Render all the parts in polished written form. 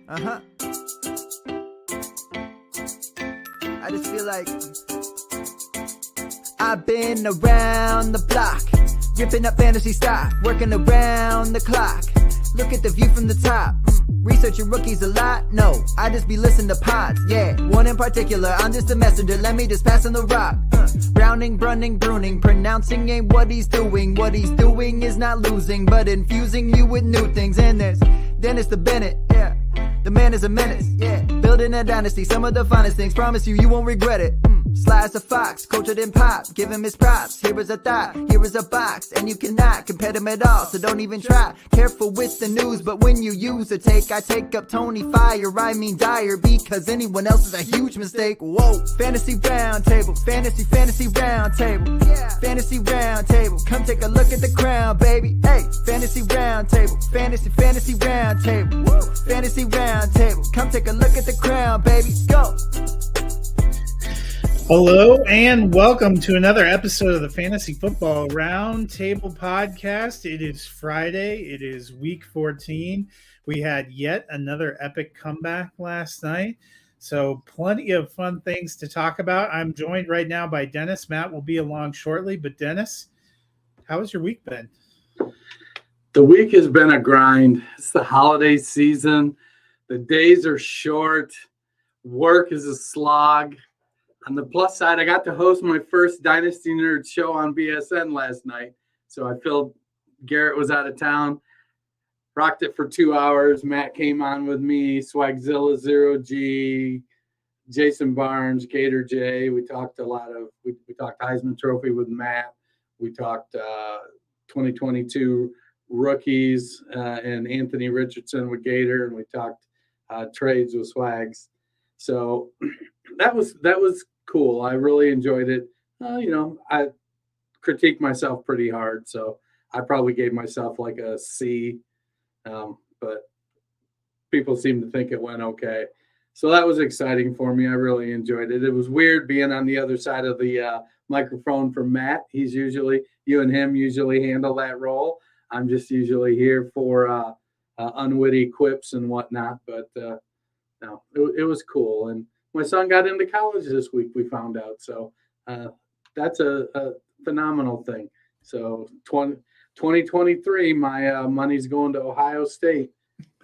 I just feel like I've been around the block, ripping up fantasy stock, working around the clock. Look at the view from the top. Researching rookies a lot? No, I just be listening to pods. Yeah, one in particular, I'm just a messenger. Let me just pass on the rock. Browning, brunning, pruning, pronouncing ain't what he's doing. What he's doing is not losing, but infusing you with new things. And there's Dennis the Bennett, yeah. The man is a menace, yeah. Building a dynasty, some of the finest things. Promise you won't regret it. Sly as a fox, cultured in pop. Give him his props. Here is a thought, here is a box, and you cannot compare them at all. So don't even try. Careful with the news, but when you use a take, I take up Tony Fire. I mean Dyer, because anyone else is a huge mistake. Whoa, fantasy roundtable, fantasy roundtable, yeah. Fantasy roundtable, come take a look at the crown, baby. Hey, fantasy roundtable, fantasy roundtable, woo. Fantasy roundtable, come take a look at the crown, baby. Go. Hello and welcome to another episode of the Fantasy Football Roundtable podcast. It is Friday. It is week 14. We had yet another epic comeback last night. So plenty of fun things to talk about. I'm joined right now by Dennis. Matt will be along shortly. But Dennis, how has your week been? The week has been a grind. It's the holiday season. The days are short. Work is a slog. On the plus side, I got to host my first Dynasty Nerd show on BSN last night. So I filled, Garrett was out of town, rocked it for 2 hours. Matt came on with me, Swagzilla, Zero G, Jason Barnes, Gator J. We talked we talked Heisman Trophy with Matt. We talked 2022 rookies and Anthony Richardson with Gator, and we talked trades with Swags. So that was cool. I really enjoyed it. I critiqued myself pretty hard, so I probably gave myself like a C, but people seem to think it went okay. So that was exciting for me. I really enjoyed it. It was weird being on the other side of the microphone from Matt. You and him usually handle that role. I'm just usually here for unwitty quips and whatnot, but no, it was cool. And my son got into college this week, we found out. So that's a phenomenal thing. So 2023, my money's going to Ohio State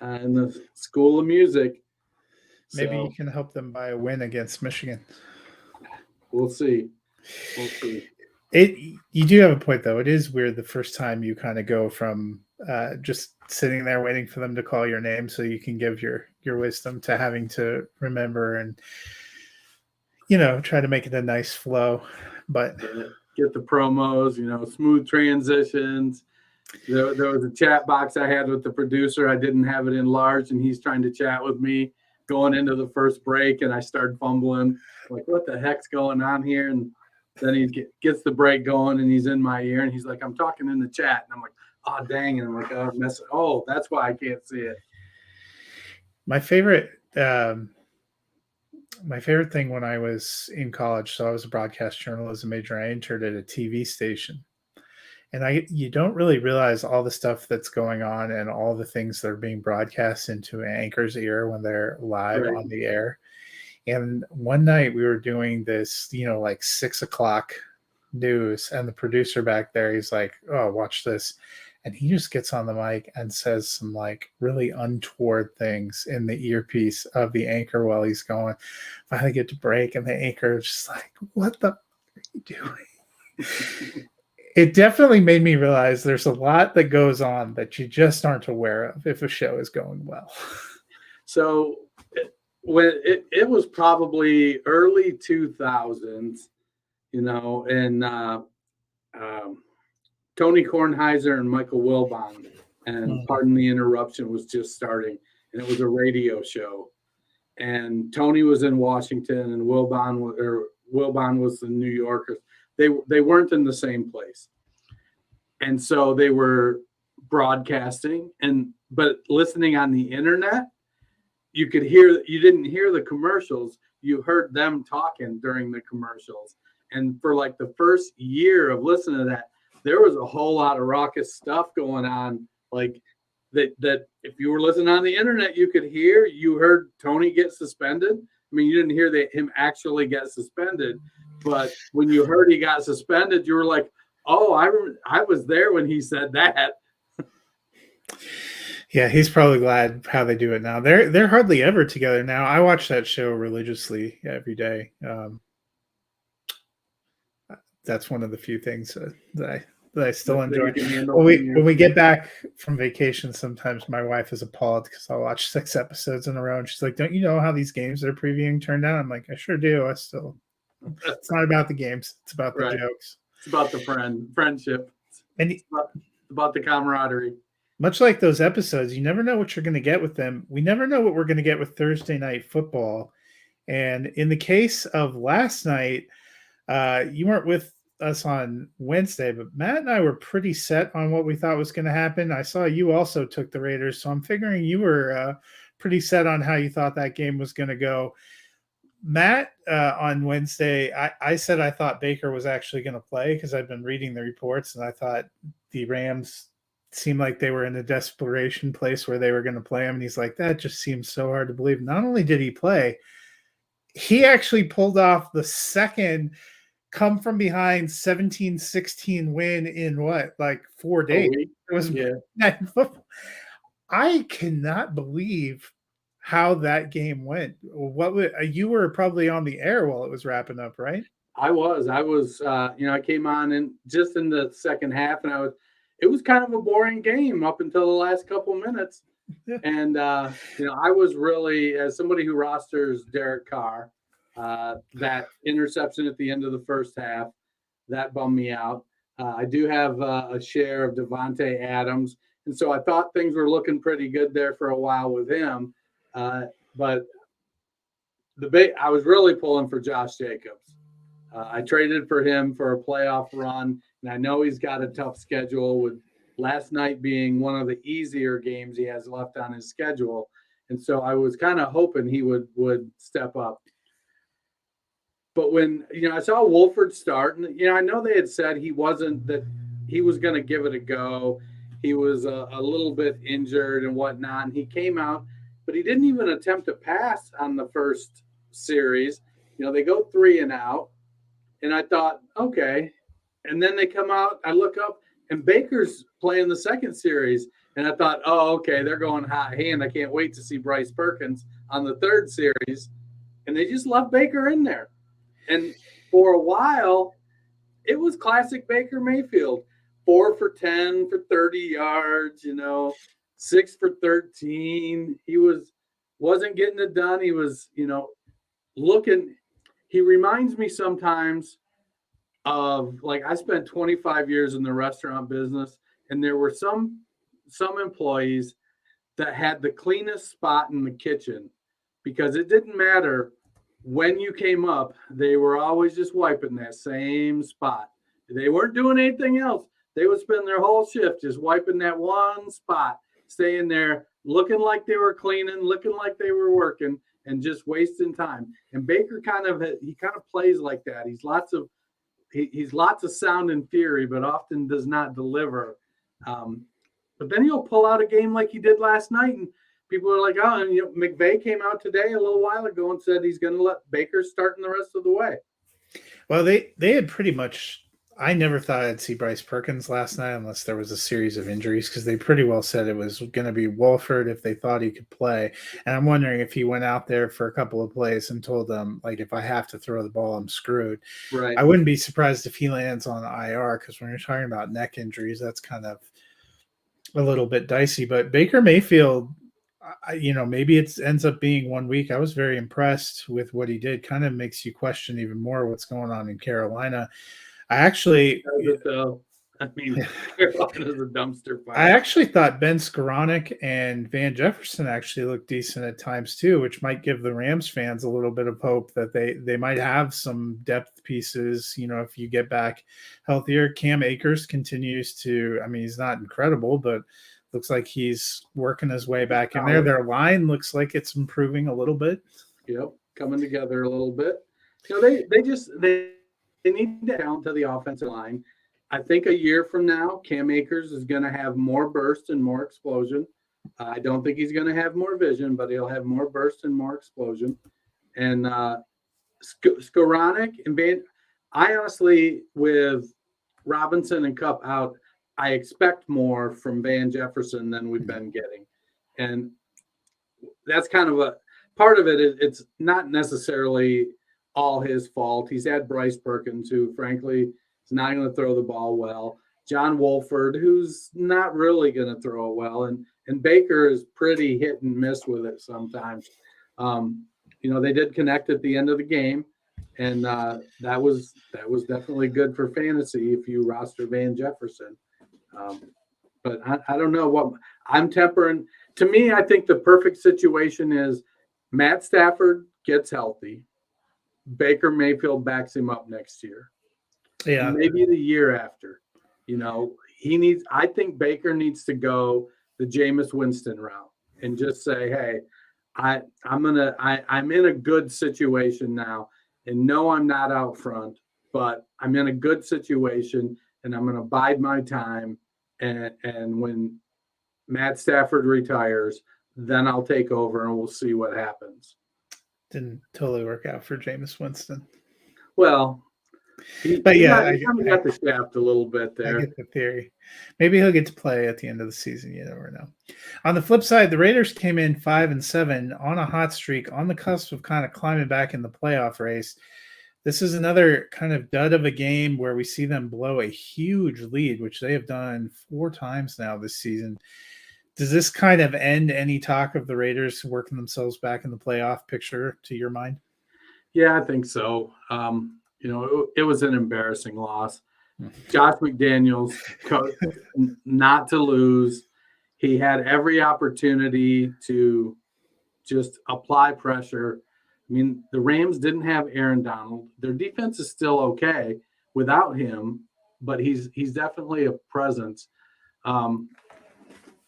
in the School of Music. Maybe you can help them buy a win against Michigan. We'll see. You do have a point, though. It is weird the first time you kind of go from just sitting there waiting for them to call your name so you can give your wisdom to having to remember and, try to make it a nice flow. But get the promos, smooth transitions. There was a chat box I had with the producer. I didn't have it enlarged, and he's trying to chat with me going into the first break, and I started fumbling. Like, what the heck's going on here? And then he gets the break going, and he's in my ear, and he's like, I'm talking in the chat. And I'm like, oh, dang. And I'm like, oh, that's why I can't see it. My favorite thing when I was in college, so I was a broadcast journalism major, I interned at a TV station. And you don't really realize all the stuff that's going on and all the things that are being broadcast into an anchor's ear when they're live on the air. And one night we were doing this, like 6 o'clock news, and the producer back there, he's like, oh, watch this. And he just gets on the mic and says some like really untoward things in the earpiece of the anchor while he's going. Finally get to break, and the anchor is just like, what the are you doing? It definitely made me realize there's a lot that goes on that you just aren't aware of if a show is going well. So when it was probably early 2000s, and Tony Kornheiser and Michael Wilbon, and Pardon the Interruption was just starting, and it was a radio show. And Tony was in Washington, and Wilbon was in New York. They weren't in the same place, and so they were broadcasting, but listening on the internet, you didn't hear the commercials. You heard them talking during the commercials, and for like the first year of listening to that, there was a whole lot of raucous stuff going on. Like that if you were listening on the internet, you heard Tony get suspended. I mean, you didn't hear him actually get suspended, but when you heard he got suspended, you were like, oh, I was there when he said that. Yeah, he's probably glad how they do it now. They're hardly ever together now. I watch that show religiously every day. That's one of the few things that I still enjoy. When we get back from vacation, sometimes my wife is appalled because I'll watch 6 episodes in a row, and she's like, "Don't you know how these games they're previewing turned out?" I'm like, "I sure do. It's not about the games; it's about the jokes. It's about the friendship, and it's about the camaraderie." Much like those episodes, you never know what you're going to get with them. We never know what we're going to get with Thursday Night Football. And in the case of last night, you weren't with us on Wednesday, but Matt and I were pretty set on what we thought was going to happen. I saw you also took the Raiders, so I'm figuring you were pretty set on how you thought that game was going to go. Matt, on Wednesday, I said I thought Baker was actually going to play because I'd been reading the reports, and I thought the Rams seemed like they were in a desperation place where they were going to play him. And he's like, that just seems so hard to believe. Not only did he play, he actually pulled off the second come from behind 17-16 win in 4 days. It was football. I cannot believe how that game went. You were probably on the air while it was wrapping up, right? I was, I came on in the second half, and it was kind of a boring game up until the last couple minutes. And, I was really, as somebody who rosters Derek Carr, that interception at the end of the first half, that bummed me out. I do have a share of Devontae Adams. And so I thought things were looking pretty good there for a while with him. But I was really pulling for Josh Jacobs. I traded for him for a playoff run, and I know he's got a tough schedule, with last night being one of the easier games he has left on his schedule. And so I was kind of hoping he would step up. But when, I saw Wolford start, and, I know they had said he was going to give it a go. He was a little bit injured and whatnot, and he came out, but he didn't even attempt to pass on the first series. They go 3 and out. And I thought, okay. And then they come out, I look up, and Baker's playing the second series. And I thought, oh, okay, they're going hot hand. I can't wait to see Bryce Perkins on the third series. And they just left Baker in there. And for a while, it was classic Baker Mayfield. 4 for 10 for 30 yards, 6 for 13. He wasn't getting it done. He was, looking. He reminds me sometimes of, I spent 25 years in the restaurant business, and there were some employees that had the cleanest spot in the kitchen, because it didn't matter when you came up, they were always just wiping that same spot. They weren't doing anything else. They would spend their whole shift just wiping that one spot, staying there, looking like they were cleaning, looking like they were working, and just wasting time. And Baker kind of plays like that. He's lots of sound and theory, but often does not deliver. But then he'll pull out a game like he did last night, and people are like, oh, and McVay came out today a little while ago and said he's going to let Baker start in the rest of the way. Well, they had pretty much. I never thought I'd see Bryce Perkins last night unless there was a series of injuries, because they pretty well said it was going to be Wolford if they thought he could play. And I'm wondering if he went out there for a couple of plays and told them, if I have to throw the ball, I'm screwed. Right. I wouldn't be surprised if he lands on IR, because when you're talking about neck injuries, that's kind of a little bit dicey. But Baker Mayfield, maybe it ends up being 1 week. I was very impressed with what he did. Kind of makes you question even more what's going on in Carolina. Carolina's a dumpster fire. I actually thought Ben Skoranek and Van Jefferson actually looked decent at times too, which might give the Rams fans a little bit of hope that they might have some depth pieces. If you get back healthier. Cam Akers continues to, he's not incredible, but looks like he's working his way back in there. Their line looks like it's improving a little bit. Yep, coming together a little bit. They need to down to the offensive line. I think a year from now, Cam Akers is going to have more burst and more explosion. I don't think he's going to have more vision, but he'll have more burst and more explosion. And Skoranek and I honestly, with Robinson and Kupp out, I expect more from Van Jefferson than we've been getting. And that's kind of a part of it. It's not necessarily all his fault. He's had Bryce Perkins, who frankly is not going to throw the ball well. John Wolford, who's not really going to throw it well. And Baker is pretty hit and miss with it sometimes. They did connect at the end of the game. And that was definitely good for fantasy if you roster Van Jefferson. But I don't know what I'm tempering. To me, I think the perfect situation is Matt Stafford gets healthy. Baker Mayfield backs him up next year. Yeah. Maybe the year after. I think Baker needs to go the Jameis Winston route and just say, hey, I'm in a good situation now. And no, I'm not out front, but I'm in a good situation and I'm going to bide my time. And when Matt Stafford retires, then I'll take over and we'll see what happens. Didn't totally work out for Jameis Winston. Well, I got the shaft a little bit there. I get the theory. Maybe he'll get to play at the end of the season. You never know. On the flip side, the Raiders came in 5-7 on a hot streak, on the cusp of kind of climbing back in the playoff race. This is another kind of dud of a game where we see them blow a huge lead, which they have done 4 times now this season. Does this kind of end any talk of the Raiders working themselves back in the playoff picture to your mind? Yeah, I think so. It was an embarrassing loss. Josh McDaniels, coach, not to lose. He had every opportunity to just apply pressure. I mean, the Rams didn't have Aaron Donald. Their defense is still okay without him, but he's definitely a presence.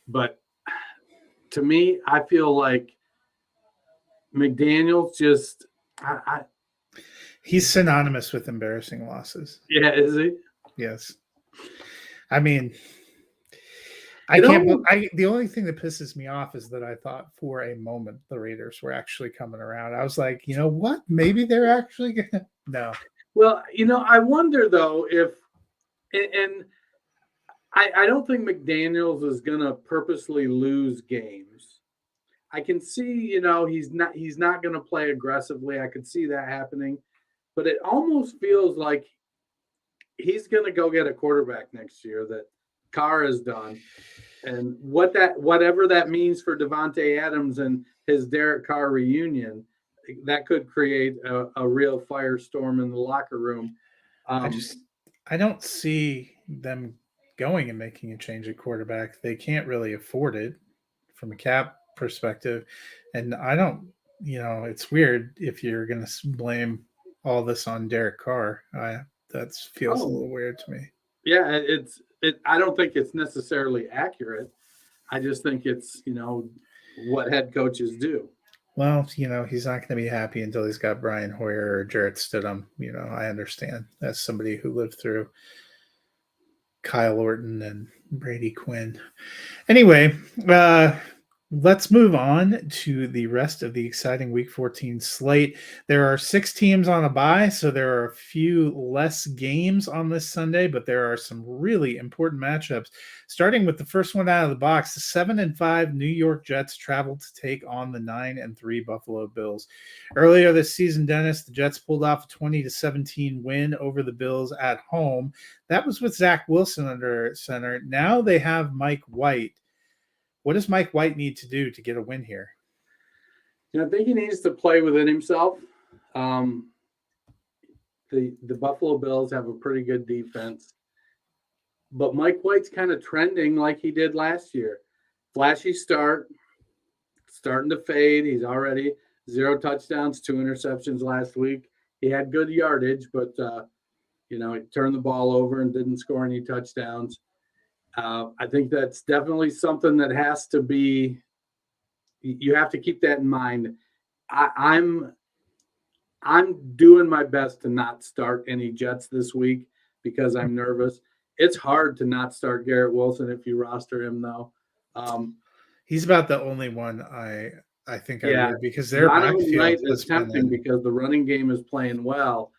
But to me, I feel like McDaniels just he's synonymous with embarrassing losses. Yeah, is he? Yes. I mean, the only thing that pisses me off is that I thought for a moment the Raiders were actually coming around. I was like, you know what? Maybe they're actually going to. No. Well, I wonder, though, if – and I don't think McDaniels is going to purposely lose games. I can see, he's not going to play aggressively. I could see that happening. But it almost feels like he's going to go get a quarterback next year that Carr has done. And whatever that means for Devontae Adams and his Derek Carr reunion, that could create a real firestorm in the locker room. I don't see them going and making a change at quarterback. They can't really afford it from a cap perspective. And I don't, it's weird if you're going to blame all this on Derek Carr. That feels a little weird to me. Yeah, I don't think it's necessarily accurate. I just think it's, what head coaches do. Well, he's not going to be happy until he's got Brian Hoyer or Jarrett Stidham. I understand. That's somebody who lived through Kyle Orton and Brady Quinn. Anyway, let's move on to the rest of the exciting Week 14 slate. There are 6 teams on a bye, so there are a few less games on this Sunday, but there are some really important matchups. Starting with the first one out of the box, the 7-5 New York Jets travel to take on the 9-3 Buffalo Bills. Earlier this season, Dennis, the Jets pulled off a 20-17 win over the Bills at home. That was with Zach Wilson under center. Now they have Mike White. What does Mike White need to do to get a win here? I think he needs to play within himself. The Buffalo Bills have a pretty good defense. But Mike White's kind of trending like he did last year. Flashy start, starting to fade. He's already 0 touchdowns, 2 interceptions last week. He had good yardage, but, he turned the ball over and didn't score any touchdowns. I think that's definitely something that has to be – you have to keep that in mind. I'm doing my best to not start any Jets this week because I'm nervous. It's hard to not start Garrett Wilson if you roster him, though. He's about the only one I think I Yeah, would, because their Donovan Wright backfield is has been tempting because the running game is playing well,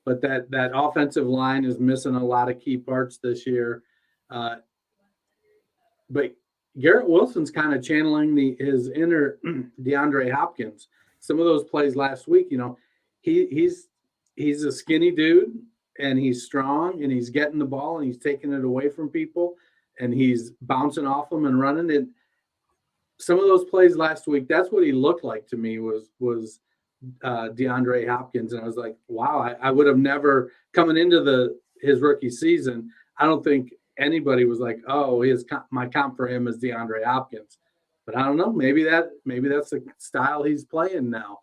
but that offensive line is missing a lot of key parts this year. Uh, but Garrett Wilson's kind of channeling his inner DeAndre Hopkins. Some of those plays last week, he's a skinny dude and he's strong and he's getting the ball and he's taking it away from people and he's bouncing off them and running it. Some of those plays last week, that's what he looked like to me was DeAndre Hopkins. And I was like, wow, I would have never coming into his rookie season. I don't think anybody was like, oh, my comp for him is DeAndre Hopkins. But I don't know. Maybe that's the style he's playing now.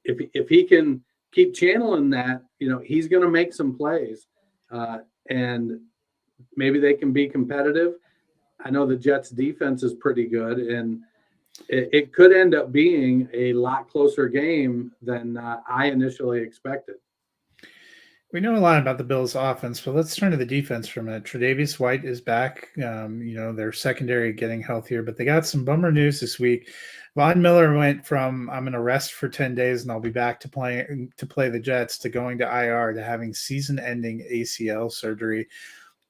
If he can keep channeling that, he's going to make some plays, and maybe they can be competitive. I know the Jets defense is pretty good, and it could end up being a lot closer game than I initially expected. We know a lot about the Bills' offense, but let's turn to the defense for a minute. Tre'Davious White is back. Their secondary getting healthier, but they got some bummer news this week. Von Miller went from I'm going to rest for 10 days and I'll be back to play the Jets to going to IR to having season-ending ACL surgery.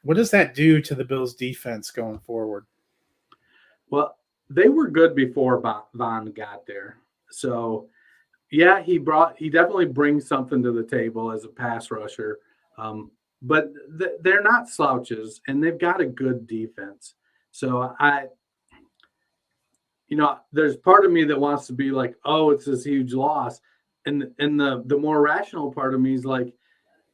What does that do to the Bills' defense going forward? Well, they were good before Von got there. So, yeah, he definitely brings something to the table as a pass rusher. But they're not slouches, and they've got a good defense. So, there's part of me that wants to be like, oh, it's this huge loss. And the more rational part of me is like,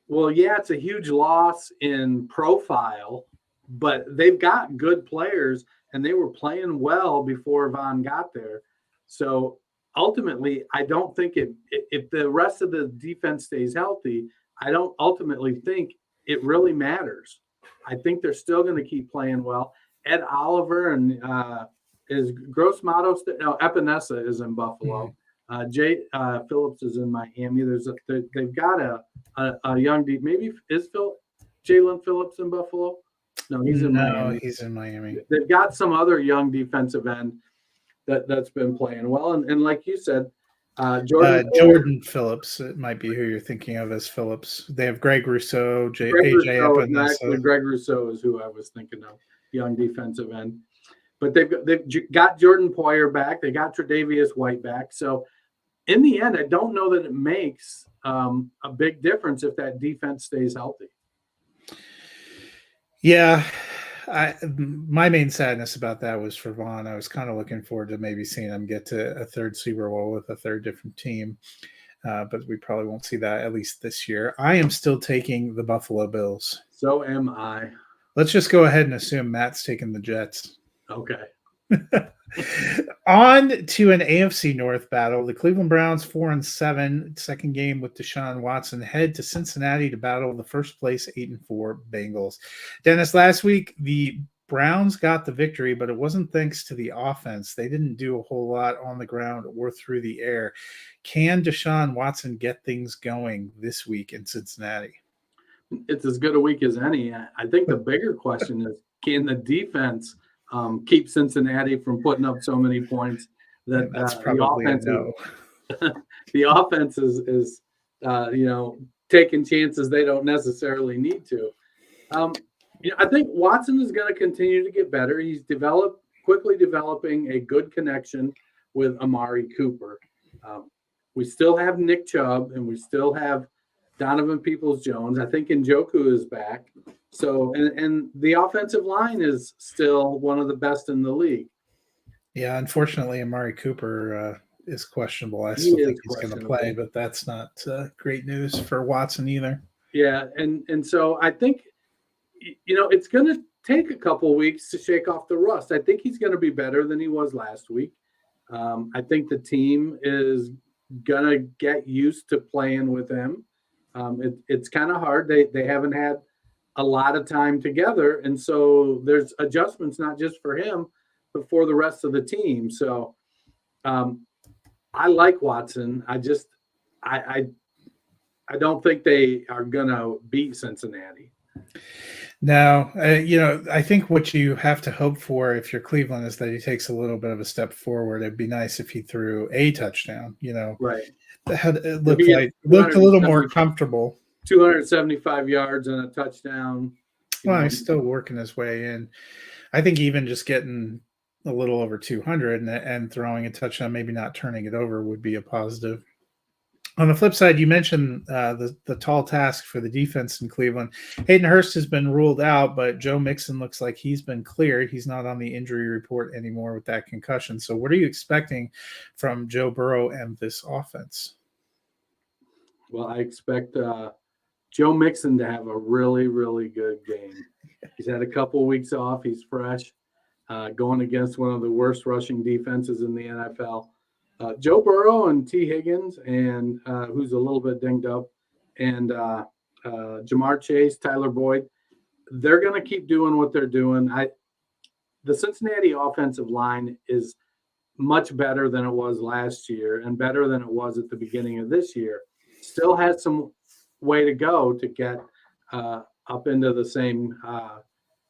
well, yeah, it's a huge loss in profile, but they've got good players and they were playing well before Von got there. So ultimately, I don't think if the rest of the defense stays healthy, I don't ultimately think it really matters. I think they're still going to keep playing well. Ed Oliver and is Gross Matos. No, Epinesa is in Buffalo. Jay Phillips is in Miami. They've got a young deep. Maybe is Jalen Phillips in Buffalo? No, he's in Miami. He's in Miami. They've got some other young defensive end that's been playing well, and like you said, Jordan Phillips. It might be who you're thinking of as Phillips. They have Greg Rousseau, AJ Epinesa. Greg Rousseau is who I was thinking of, young defensive end. But they've got Jordan Poyer back. They got Tre'Davious White back. So in the end, I don't know that it makes a big difference if that defense stays healthy. Yeah, my main sadness about that was for Von. I was kind of looking forward to maybe seeing him get to a third Super Bowl with a third different team, but we probably won't see that at least this year. I am still taking the Buffalo Bills. So am I. Let's just go ahead and assume Matt's taking the Jets. Okay. On to an AFC North battle. The Cleveland Browns 4-7, second game with Deshaun Watson, head to Cincinnati to battle the first place 8-4 Bengals. Dennis, last week the Browns got the victory, but it wasn't thanks to the offense. They didn't do a whole lot on the ground or through the air. Can Deshaun Watson get things going this week in Cincinnati? It's as good a week as any. I think the bigger question is, can the defense keep Cincinnati from putting up so many points that that's probably the offense is taking chances they don't necessarily need to. I think Watson is going to continue to get better. He's quickly developing a good connection with Amari Cooper. We still have Nick Chubb and we still have Donovan Peoples-Jones. I think Njoku is back. So, and the offensive line is still one of the best in the league. Yeah, unfortunately, Amari Cooper is questionable. I still think he's going to play, but that's not great news for Watson either. Yeah, and so I think, it's going to take a couple weeks to shake off the rust. I think he's going to be better than he was last week. I think the team is going to get used to playing with him. It's kind of hard. They haven't had a lot of time together. And so there's adjustments, not just for him, but for the rest of the team. So I like Watson. I don't think they are going to beat Cincinnati. No, I think what you have to hope for if you're Cleveland is that he takes a little bit of a step forward. It'd be nice if he threw a touchdown. Right. It If he gets looked a little more comfortable. 275 yards and a touchdown. Well, he's still working his way in. I think even just getting a little over 200 and throwing a touchdown, maybe not turning it over, would be a positive. On the flip side, you mentioned the tall task for the defense in Cleveland. Hayden Hurst has been ruled out, but Joe Mixon looks like he's been cleared. He's not on the injury report anymore with that concussion. So what are you expecting from Joe Burrow and this offense? Well, I expect Joe Mixon to have a really, really good game. He's had a couple of weeks off. He's fresh, going against one of the worst rushing defenses in the NFL. Joe Burrow and T. Higgins, and who's a little bit dinged up, and Jamar Chase, Tyler Boyd, they're going to keep doing what they're doing. The Cincinnati offensive line is much better than it was last year and better than it was at the beginning of this year. Still has some way to go to get up into the same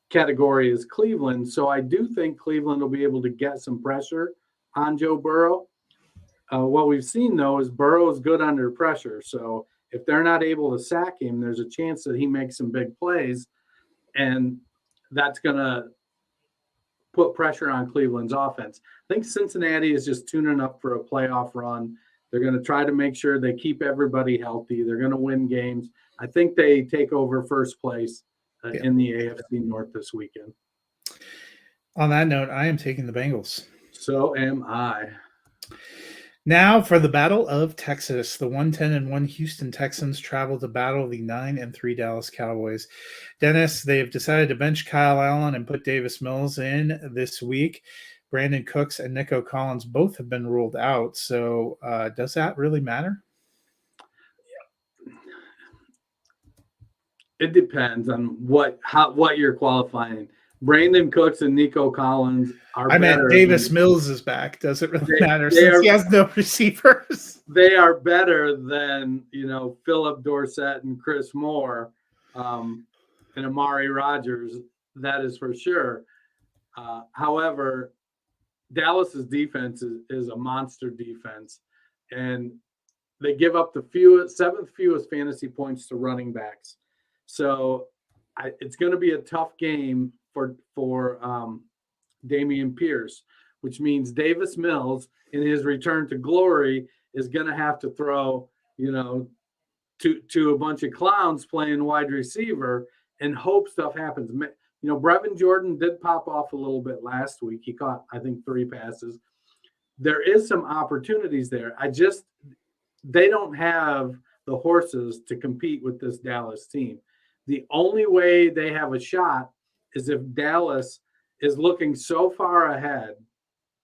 category as Cleveland. So I do think Cleveland will be able to get some pressure on Joe Burrow. What we've seen, though, is Burrow is good under pressure. So if they're not able to sack him, there's a chance that he makes some big plays, and that's going to put pressure on Cleveland's offense. I think Cincinnati is just tuning up for a playoff run. They're going to try to make sure they keep everybody healthy. They're going to win games. I think they take over first place in the AFC North this weekend. On that note, I am taking the Bengals. So am I. Now for the Battle of Texas. The 1-10-1 Houston Texans travel to battle the 9-3 Dallas Cowboys. Dennis, they have decided to bench Kyle Allen and put Davis Mills in this week. Brandon Cooks and Nico Collins both have been ruled out. So does that really matter? It depends on what you're qualifying. Brandon Cooks and Nico Collins are I better. meant Davis Mills is back. Does it really matter since he has no receivers? They are better than, Philip Dorsett and Chris Moore and Amari Rodgers. That is for sure. However, Dallas's defense is a monster defense, and they give up the seventh fewest fantasy points to running backs. So it's going to be a tough game for Dameon Pierce, which means Davis Mills in his return to glory is going to have to throw, to a bunch of clowns playing wide receiver and hope stuff happens. Brevin Jordan did pop off a little bit last week. He caught, I think, 3 passes. There is some opportunities there. They don't have the horses to compete with this Dallas team. The only way they have a shot is if Dallas is looking so far ahead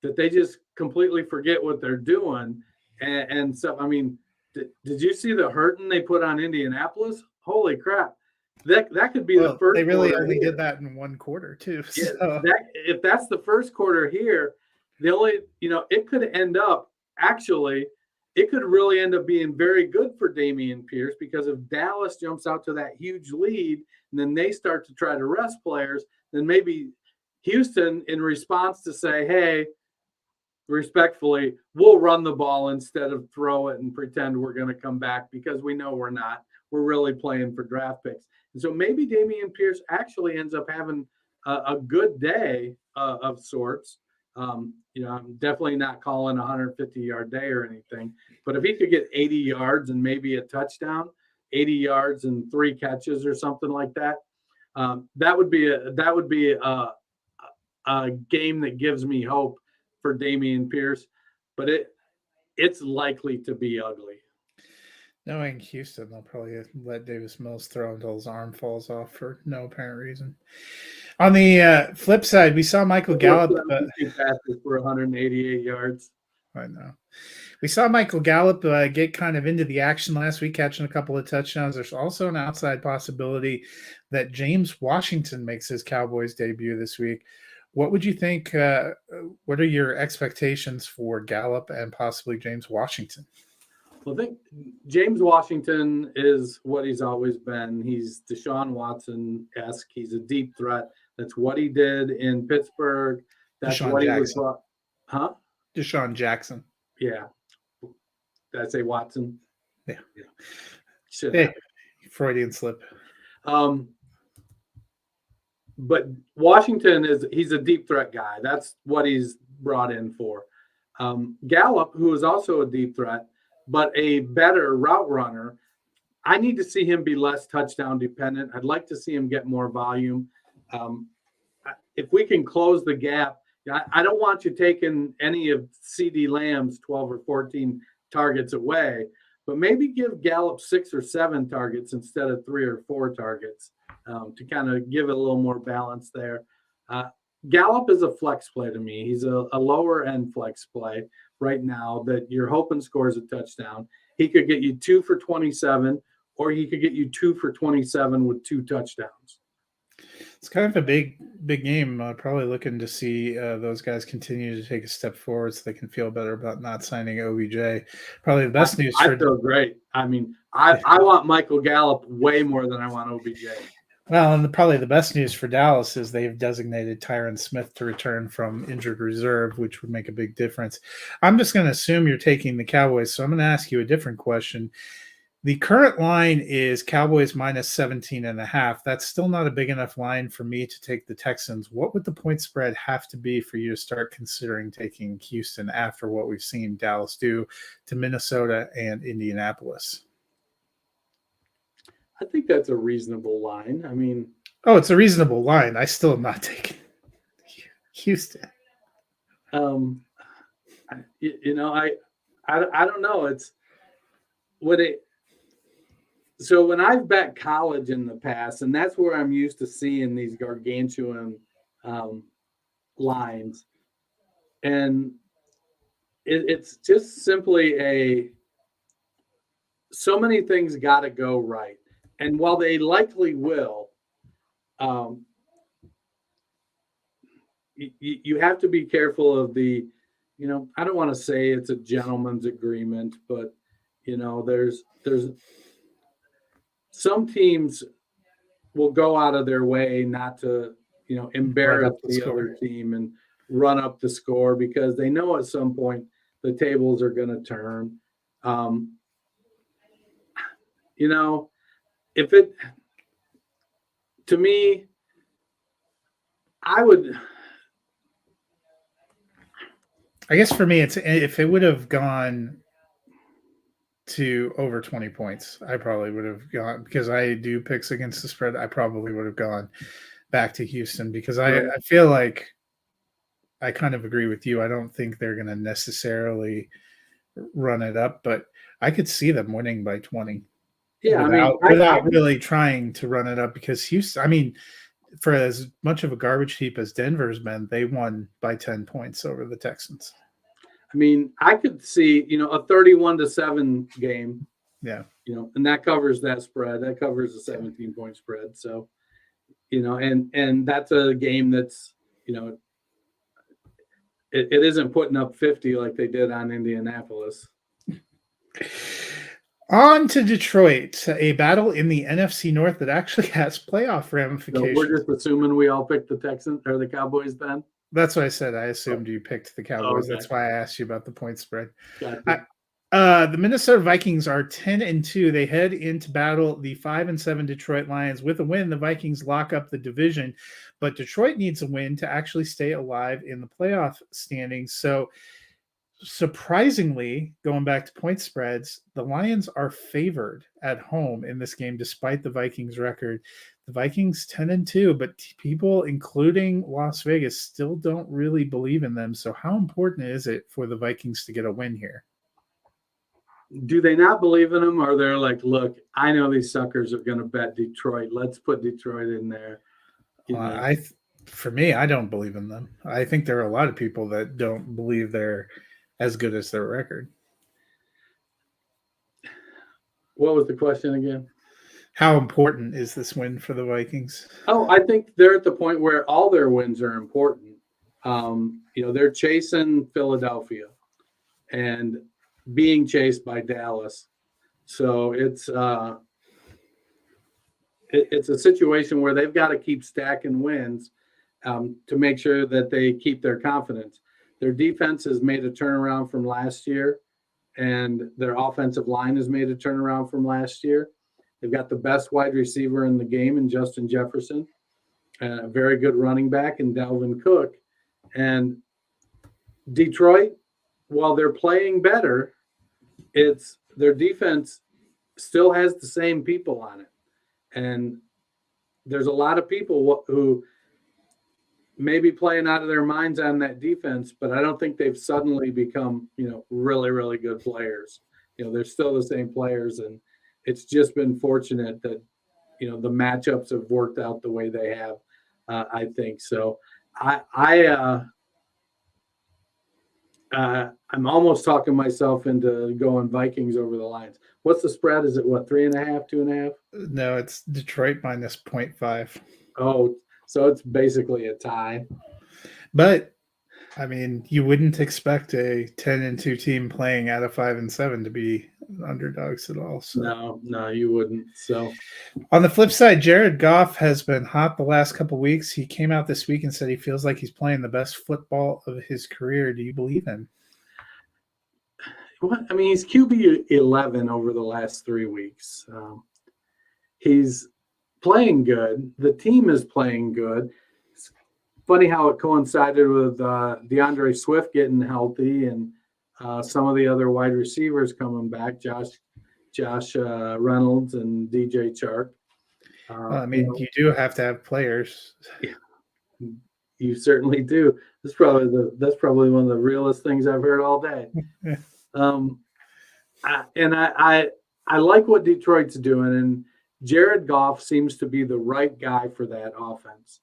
that they just completely forget what they're doing and stuff. I mean, did you see the hurting they put on Indianapolis? Holy crap. That could be the first. They really only did that in one quarter too. So. Yeah, if that's the first quarter here, it could end up it could really end up being very good for Dameon Pierce, because if Dallas jumps out to that huge lead and then they start to try to rest players, then maybe Houston, in response to say, hey, respectfully, we'll run the ball instead of throw it and pretend we're going to come back, because we know we're not. We're really playing for draft picks. And so maybe Dameon Pierce actually ends up having a good day of sorts. I'm definitely not calling a 150-yard day or anything, but if he could get 80 yards and maybe a touchdown, 80 yards and 3 catches or something like that, that would be a game that gives me hope for Dameon Pierce, but it's likely to be ugly. Knowing Houston, they'll probably let Davis Mills throw until his arm falls off for no apparent reason. On the flip side, we saw Michael Gallup. For 188 yards. I know. We saw Michael Gallup get kind of into the action last week, catching a couple of touchdowns. There's also an outside possibility that James Washington makes his Cowboys debut this week. What would you think? What are your expectations for Gallup and possibly James Washington? Well, I think James Washington is what he's always been. He's Deshaun Watson-esque. He's a deep threat. That's what he did in Pittsburgh. That's Deshaun what Jackson. he was. Huh? Deshaun Jackson. Yeah. Did I say Watson? Yeah. Should Hey, have. Freudian slip. But Washington he's a deep threat guy. That's what he's brought in for. Gallup, who is also a deep threat, but a better route runner, I need to see him be less touchdown dependent. I'd like to see him get more volume. If we can close the gap, I don't want you taking any of CD Lamb's 12 or 14 targets away, but maybe give Gallup 6 or 7 targets instead of 3 or 4 targets to kind of give it a little more balance there. Gallup is a flex play to me. He's a lower end flex play right now that you're hoping scores a touchdown. He could get you 2 for 27, or he could get you 2 for 27 with 2 touchdowns. It's kind of a big game. Probably looking to see those guys continue to take a step forward so they can feel better about not signing OBJ. Probably the best news. I feel great. I mean, I want Michael Gallup way more than I want OBJ. Well, and probably the best news for Dallas is they've designated Tyron Smith to return from injured reserve, which would make a big difference. I'm just going to assume you're taking the Cowboys, so I'm going to ask you a different question. The current line is Cowboys minus 17.5. That's still not a big enough line for me to take the Texans. What would the point spread have to be for you to start considering taking Houston after what we've seen Dallas do to Minnesota and Indianapolis? I think that's a reasonable line. I mean, it's a reasonable line. I still am not taking Houston. I don't know. It's what it. So when I've bet college in the past, and that's where I'm used to seeing these gargantuan lines, and it's just simply so many things got to go right. And while they likely will, you have to be careful of the, I don't want to say it's a gentleman's agreement, but, there's some teams will go out of their way not to, embarrass the other team and run up the score because they know at some point the tables are going to turn. If it, to me, I guess for me, it's if it would have gone to over 20 points, I probably would have gone, because I do picks against the spread. I probably would have gone back to Houston because I feel like I kind of agree with you. I don't think they're going to necessarily run it up, but I could see them winning by 20. Yeah, without really trying to run it up, because Houston, for as much of a garbage heap as Denver's been, they won by 10 points over the Texans. I could see, a 31-7 game. Yeah. And that covers that spread. That covers a 17-point spread. So, and that's a game that's, it isn't putting up 50 like they did on Indianapolis. On to Detroit, a battle in the NFC North that actually has playoff ramifications. So we're just assuming we all picked the Texans or the Cowboys then? That's what I said. I assumed you picked the Cowboys. Okay. That's why I asked you about the point spread. Gotcha. The Minnesota Vikings are 10-2. They head into battle the 5-7 Detroit Lions. With a win, the Vikings lock up the division, but Detroit needs a win to actually stay alive in the playoff standings. So, surprisingly, going back to point spreads, the Lions are favored at home in this game, despite the Vikings record. The Vikings 10-2, but people, including Las Vegas, still don't really believe in them. So how important is it for the Vikings to get a win here? Do they not believe in them? Or they're like, look, I know these suckers are going to bet Detroit. Let's put Detroit in there. For me, I don't believe in them. I think there are a lot of people that don't believe they're as good as their record. What was the question again? How important is this win for the Vikings? Oh, I think they're at the point where all their wins are important. They're chasing Philadelphia, and being chased by Dallas. So it's a situation where they've got to keep stacking wins to make sure that they keep their confidence. Their defense has made a turnaround from last year, and their offensive line has made a turnaround from last year. They've got the best wide receiver in the game in Justin Jefferson, a very good running back in Dalvin Cook. And Detroit, while they're playing better, it's their defense still has the same people on it. And there's a lot of people who may be playing out of their minds on that defense, but I don't think they've suddenly become, really, really good players. They're still the same players, and it's just been fortunate that, the matchups have worked out the way they have, I think. So I'm almost talking myself into going Vikings over the Lions. What's the spread? Is it 3.5, 2.5? No, it's Detroit minus 0.5. Oh, so it's basically a tie. But I mean, you wouldn't expect a 10-2 team playing out of 5-7 to be underdogs at all. So. No, you wouldn't. So on the flip side, Jared Goff has been hot the last couple of weeks. He came out this week and said he feels like he's playing the best football of his career. Do you believe him? Well, I mean, he's QB 11 over the last 3 weeks. He's playing good. The team is playing good. It's funny how it coincided with DeAndre Swift getting healthy and some of the other wide receivers coming back, Josh Reynolds and DJ Chark. You do have to have players. Yeah, you certainly do. That's probably one of the realest things I've heard all day. I like what Detroit's doing, and Jared Goff seems to be the right guy for that offense.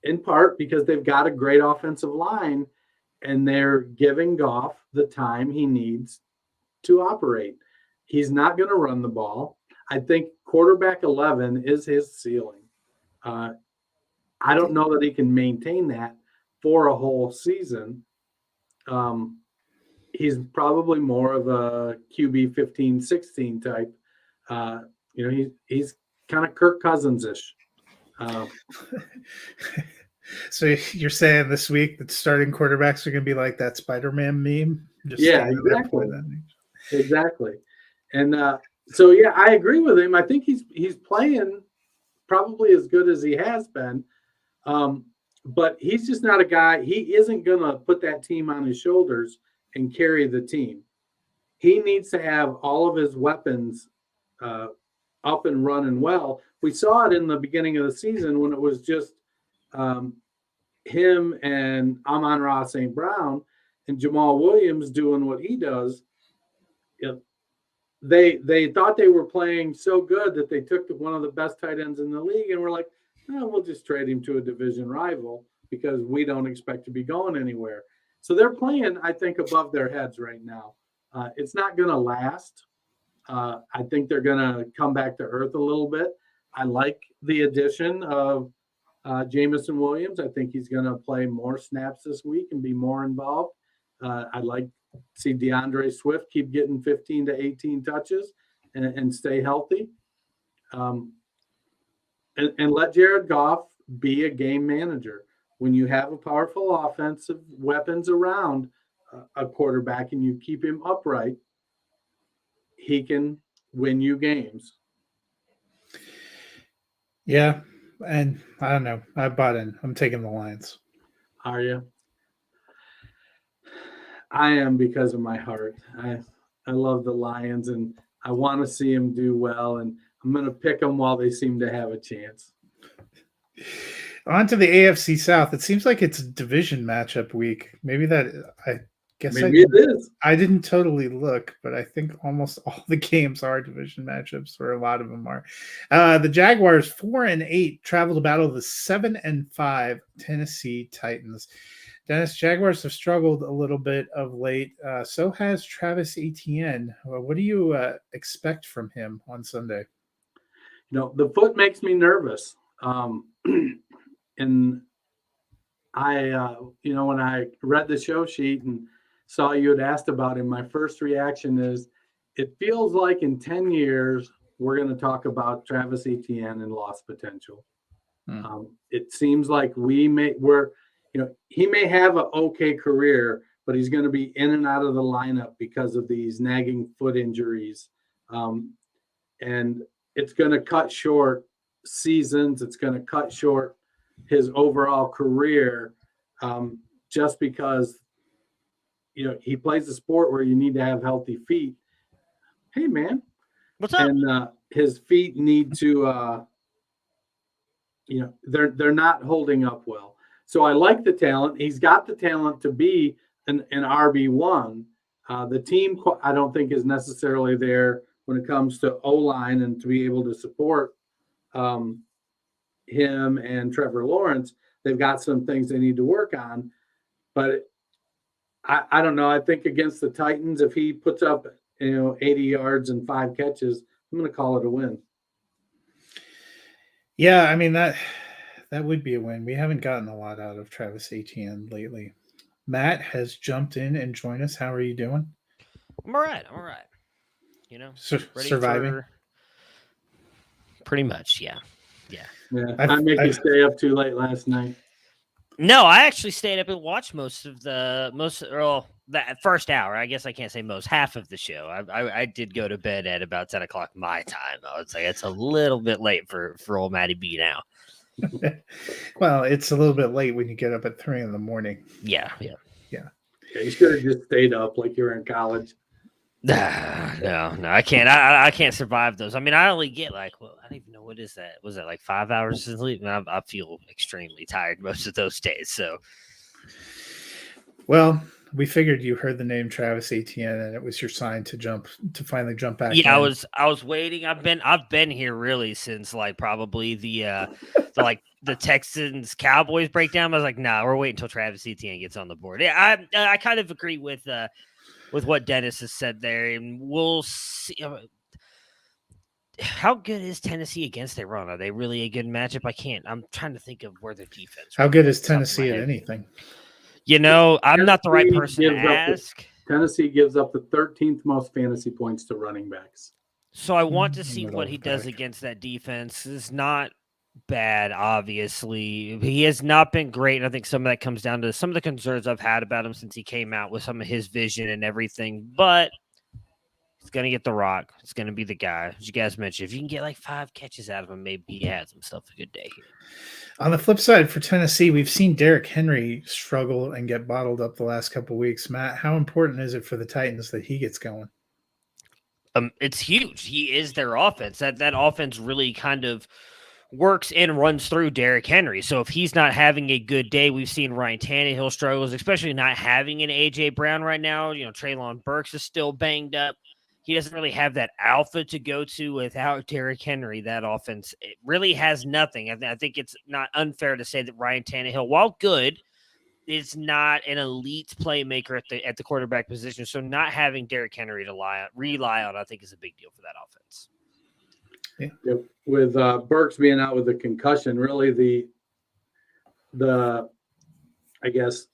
In part because they've got a great offensive line, and they're giving Goff the time he needs to operate. He's not going to run the ball. I think quarterback 11 is his ceiling. I don't know that he can maintain that for a whole season. He's probably more of a QB 15, 16 type. He's kind of Kirk Cousins-ish. So you're saying this week that starting quarterbacks are going to be like that Spider-Man meme? Yeah, exactly. And I agree with him. I think he's playing probably as good as he has been. But he's just not a guy. He isn't going to put that team on his shoulders and carry the team. He needs to have all of his weapons up and running well. We saw it in the beginning of the season when it was just him and Amon-Ra St. Brown and Jamal Williams doing what he does. They thought they were playing so good that they took one of the best tight ends in the league and were like, we'll just trade him to a division rival because we don't expect to be going anywhere. So they're playing, I think, above their heads right now. It's not going to last. I think they're going to come back to earth a little bit. I like the addition of Jameson Williams. I think he's going to play more snaps this week and be more involved. I'd like to see DeAndre Swift keep getting 15 to 18 touches and stay healthy. And let Jared Goff be a game manager. When you have a powerful offensive weapons around a quarterback and you keep him upright, he can win you games. Yeah, and I don't know. I bought in. I'm taking the Lions. Are you? I am because of my heart. I love the Lions, and I want to see them do well, and I'm going to pick them while they seem to have a chance. On to the AFC South. It seems like it's a division matchup week. Maybe it is. I didn't totally look, but I think almost all the games are division matchups, or a lot of them are. The Jaguars 4-8 travel to battle the 7-5 Tennessee Titans. Dennis, Jaguars have struggled a little bit of late. So has Travis Etienne. What do you expect from him on Sunday? The foot makes me nervous. And I, when I read the show sheet and saw you had asked about him, my first reaction is it feels like in 10 years, we're going to talk about Travis Etienne and lost potential. It seems like he may have an okay career, but he's going to be in and out of the lineup because of these nagging foot injuries. And it's going to cut short seasons. It's going to cut short his overall career just because, he plays a sport where you need to have healthy feet. Hey, man. What's up? And his feet need to, they're not holding up well. So I like the talent. He's got the talent to be an RB1. The team, I don't think, is necessarily there when it comes to O-line and to be able to support him and Trevor Lawrence. They've got some things they need to work on. But I don't know. I think against the Titans, if he puts up 80 yards and 5 catches, I'm going to call it a win. Yeah, I mean, that would be a win. We haven't gotten a lot out of Travis Etienne lately. Matt has jumped in and joined us. How are you doing? I'm all right. Ready Surviving? Pretty much, yeah. I make you stay up too late last night. No, I actually stayed up and watched that first hour. I guess I can't say most, half of the show. I did go to bed at about 10 o'clock my time. I would say it's a little bit late for old Matty B now. Well, it's a little bit late when you get up at 3 a.m. Yeah. You should have just stayed up like you were in college. No, I can't. I can't survive those. I mean, I only get I don't even know, what is that? Was that like 5 hours of sleep? And I feel extremely tired most of those days. So, well, we figured you heard the name Travis Etienne, and it was your sign to finally jump back. Yeah, in. I was waiting. I've been here really since probably the Texans Cowboys breakdown. I was like, nah, we're waiting until Travis Etienne gets on the board. Yeah, I kind of agree with what Dennis has said there, and we'll see. How good is Tennessee against their run? Are they really a good matchup? I'm trying to think of where their defense. How good is Tennessee at anything? I'm not the right person to ask. Tennessee gives up the 13th most fantasy points to running backs. So I want to see what he does against that defense. It's not bad, obviously. He has not been great, and I think some of that comes down to some of the concerns I've had about him since he came out with some of his vision and everything. But he's going to get the rock. It's going to be the guy. As you guys mentioned, if you can get 5 catches out of him, maybe he has himself a good day here. On the flip side, for Tennessee, we've seen Derrick Henry struggle and get bottled up the last couple of weeks. Matt, how important is it for the Titans that he gets going? It's huge. He is their offense. That offense really kind of works and runs through Derrick Henry. So if he's not having a good day, we've seen Ryan Tannehill struggles, especially not having an A.J. Brown right now. Treylon Burks is still banged up. He doesn't really have that alpha to go to without Derrick Henry. That offense, it really has nothing. I think it's not unfair to say that Ryan Tannehill, while good, is not an elite playmaker at the quarterback position. So not having Derrick Henry to rely on, I think, is a big deal for that offense. Yeah. With Burks being out with a concussion, really the I guess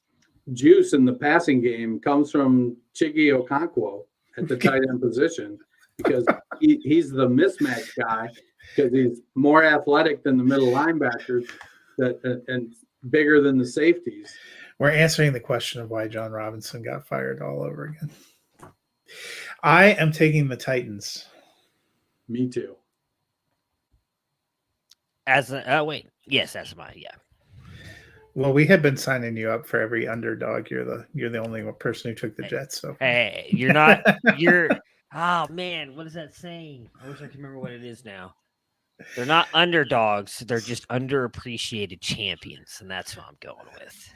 juice in the passing game comes from Chiggy Okonkwo at the tight end position, because he's the mismatch guy, because he's more athletic than the middle linebackers and bigger than the safeties. We're answering the question of why John Robinson got fired all over again. I am taking the Titans. Me too. Yes, that's my Well, we have been signing you up for every underdog. You're the only person who took the Jets. So hey, you're not. Oh man, what is that saying? I wish I could remember what it is now. They're not underdogs. They're just underappreciated champions, and that's what I'm going with.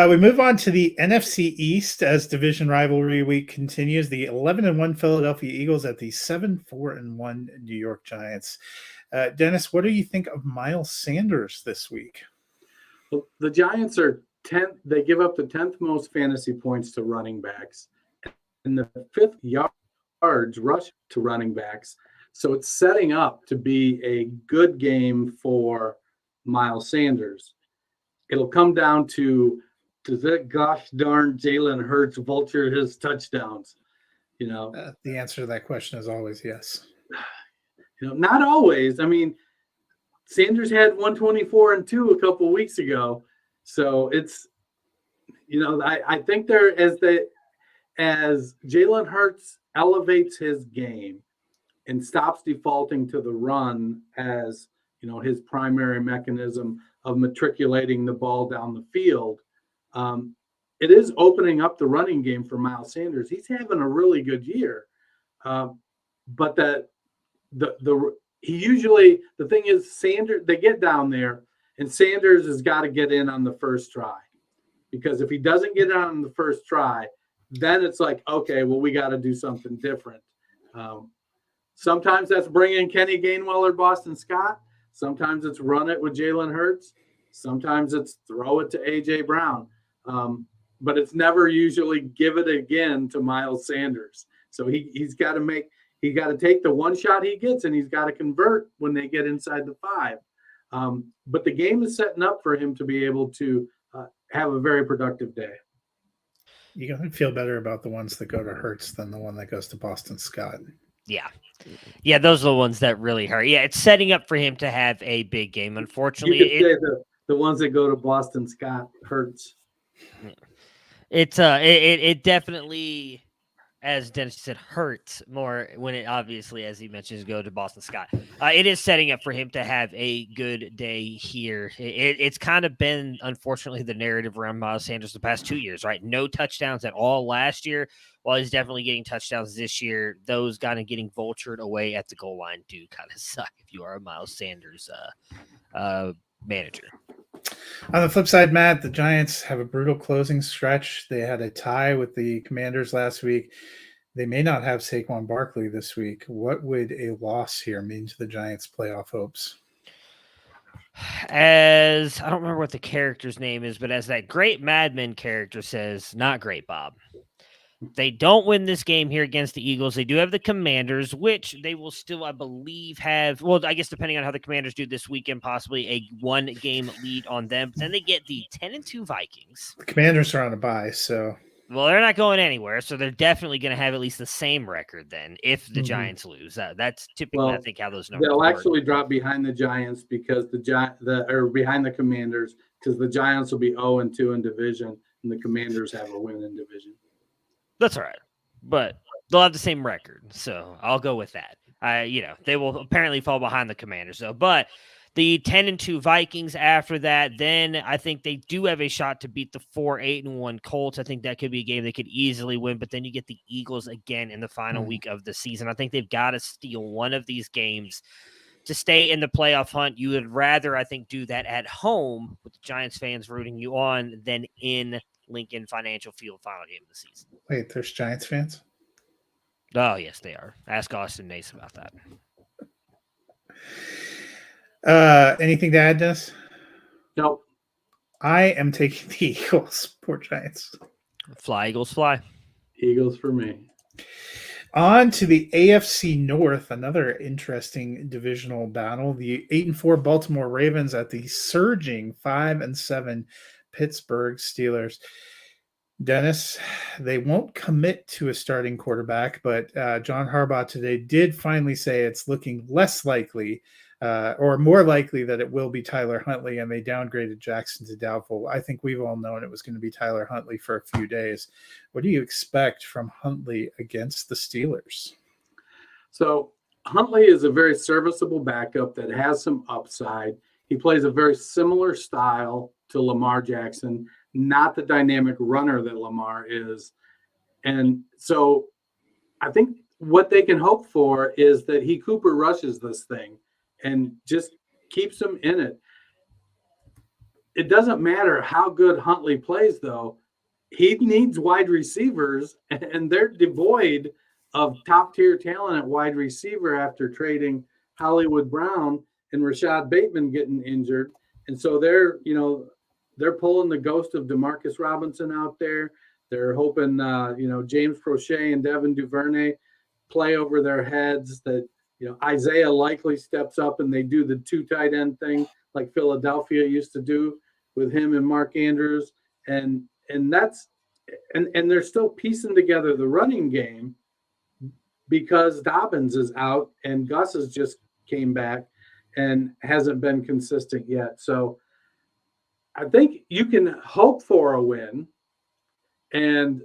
We move on to the NFC East as division rivalry week continues. The 11-1 Philadelphia Eagles at the 7-4-1 New York Giants. Dennis, what do you think of Miles Sanders this week? Well, the Giants are 10th. They give up the 10th most fantasy points to running backs and the 5th yards rush to running backs. So it's setting up to be a good game for Miles Sanders. It'll come down to does that gosh darn Jalen Hurts vulture his touchdowns? The answer to that question is always yes. Not always. I mean, Sanders had 124 and 2 a couple of weeks ago. So it's, I think as Jalen Hurts elevates his game and stops defaulting to the run as, his primary mechanism of matriculating the ball down the field, it is opening up the running game for Miles Sanders. He's having a really good year. But the thing is, Sanders, they get down there and Sanders has got to get in on the first try, because if he doesn't get on the first try, then it's like, okay, well, we got to do something different. Sometimes that's bringing Kenny Gainwell or Boston Scott. Sometimes it's run it with Jalen Hurts. Sometimes it's throw it to A.J. Brown. But it's never usually give it again to Miles Sanders. So he's got to take the one shot he gets, and he's got to convert when they get inside the 5. But the game is setting up for him to be able to have a very productive day. You're going to feel better about the ones that go to Hurts than the one that goes to Boston Scott. Yeah, those are the ones that really hurt. Yeah, it's setting up for him to have a big game. Unfortunately, you could say the ones that go to Boston Scott Hurts. It definitely, as Dennis said, hurts more when it obviously, as he mentions, go to Boston Scott. It is setting up for him to have a good day here. It's kind of been, unfortunately, the narrative around Miles Sanders the past 2 years, right? No touchdowns at all last year. While he's definitely getting touchdowns this year, those kind of getting vultured away at the goal line do kind of suck if you are a Miles Sanders manager. On the flip side, Matt, the Giants have a brutal closing stretch. They had a tie with the Commanders last week. They may not have Saquon Barkley this week. What would a loss here mean to the Giants' playoff hopes? As I don't remember what the character's name is, but as that great Mad Men character says, not great, Bob. They don't win this game here against the Eagles. They do have the Commanders, which they will still, I believe, have, well, I guess depending on how the Commanders do this weekend, possibly a 1-game lead on them. But then they get the 10-2 Vikings. The Commanders are on a bye, so. Well, they're not going anywhere, so they're definitely going to have at least the same record then if the Giants lose. That's typically, I think, how those numbers they'll work. actually drop behind the Giants because or behind the Commanders, because the Giants will be 0-2 in division, and the Commanders have a win in division. That's all right, but they'll have the same record, so I'll go with that. They will apparently fall behind the Commanders, though. But the 10-2 Vikings after that, then I think they do have a shot to beat the 4-8-1 Colts. I think that could be a game they could easily win, but then you get the Eagles again in the final week of the season. I think they've got to steal one of these games to stay in the playoff hunt. You would rather, I think, do that at home with the Giants fans rooting you on than in Lincoln Financial Field final game of the season. Wait, there's Giants fans? Oh, yes, they are. Ask Austin Nace about that. Anything to add, Dennis? Nope. I am taking the Eagles. Poor Giants. Fly, Eagles, fly. Eagles for me. On to the AFC North, another interesting divisional battle. The 8-4 Baltimore Ravens at the surging 5-7 Pittsburgh Steelers. Dennis, they won't commit to a starting quarterback, but John Harbaugh today did finally say it's looking less likely or more likely that it will be Tyler Huntley, and they downgraded Jackson to doubtful. I think we've all known it was going to be Tyler Huntley for a few days. What do you expect from Huntley against the Steelers? So Huntley is a very serviceable backup that has some upside. He plays a very similar style to Lamar Jackson, not the dynamic runner that Lamar is. And so I think what they can hope for is that he Cooper rushes this thing and just keeps him in it. It doesn't matter how good Huntley plays, though. He needs wide receivers, and they're devoid of top-tier talent at wide receiver after trading Hollywood Brown and Rashad Bateman getting injured. And so they're pulling the ghost of Demarcus Robinson out there. They're hoping, James Prochet and Devin Duvernay play over their heads, that, Isaiah likely steps up and they do the 2 tight end thing like Philadelphia used to do with him and Mark Andrews. And and that's and they're still piecing together the running game because Dobbins is out and Gus has just came back and hasn't been consistent yet. So I think you can hope for a win and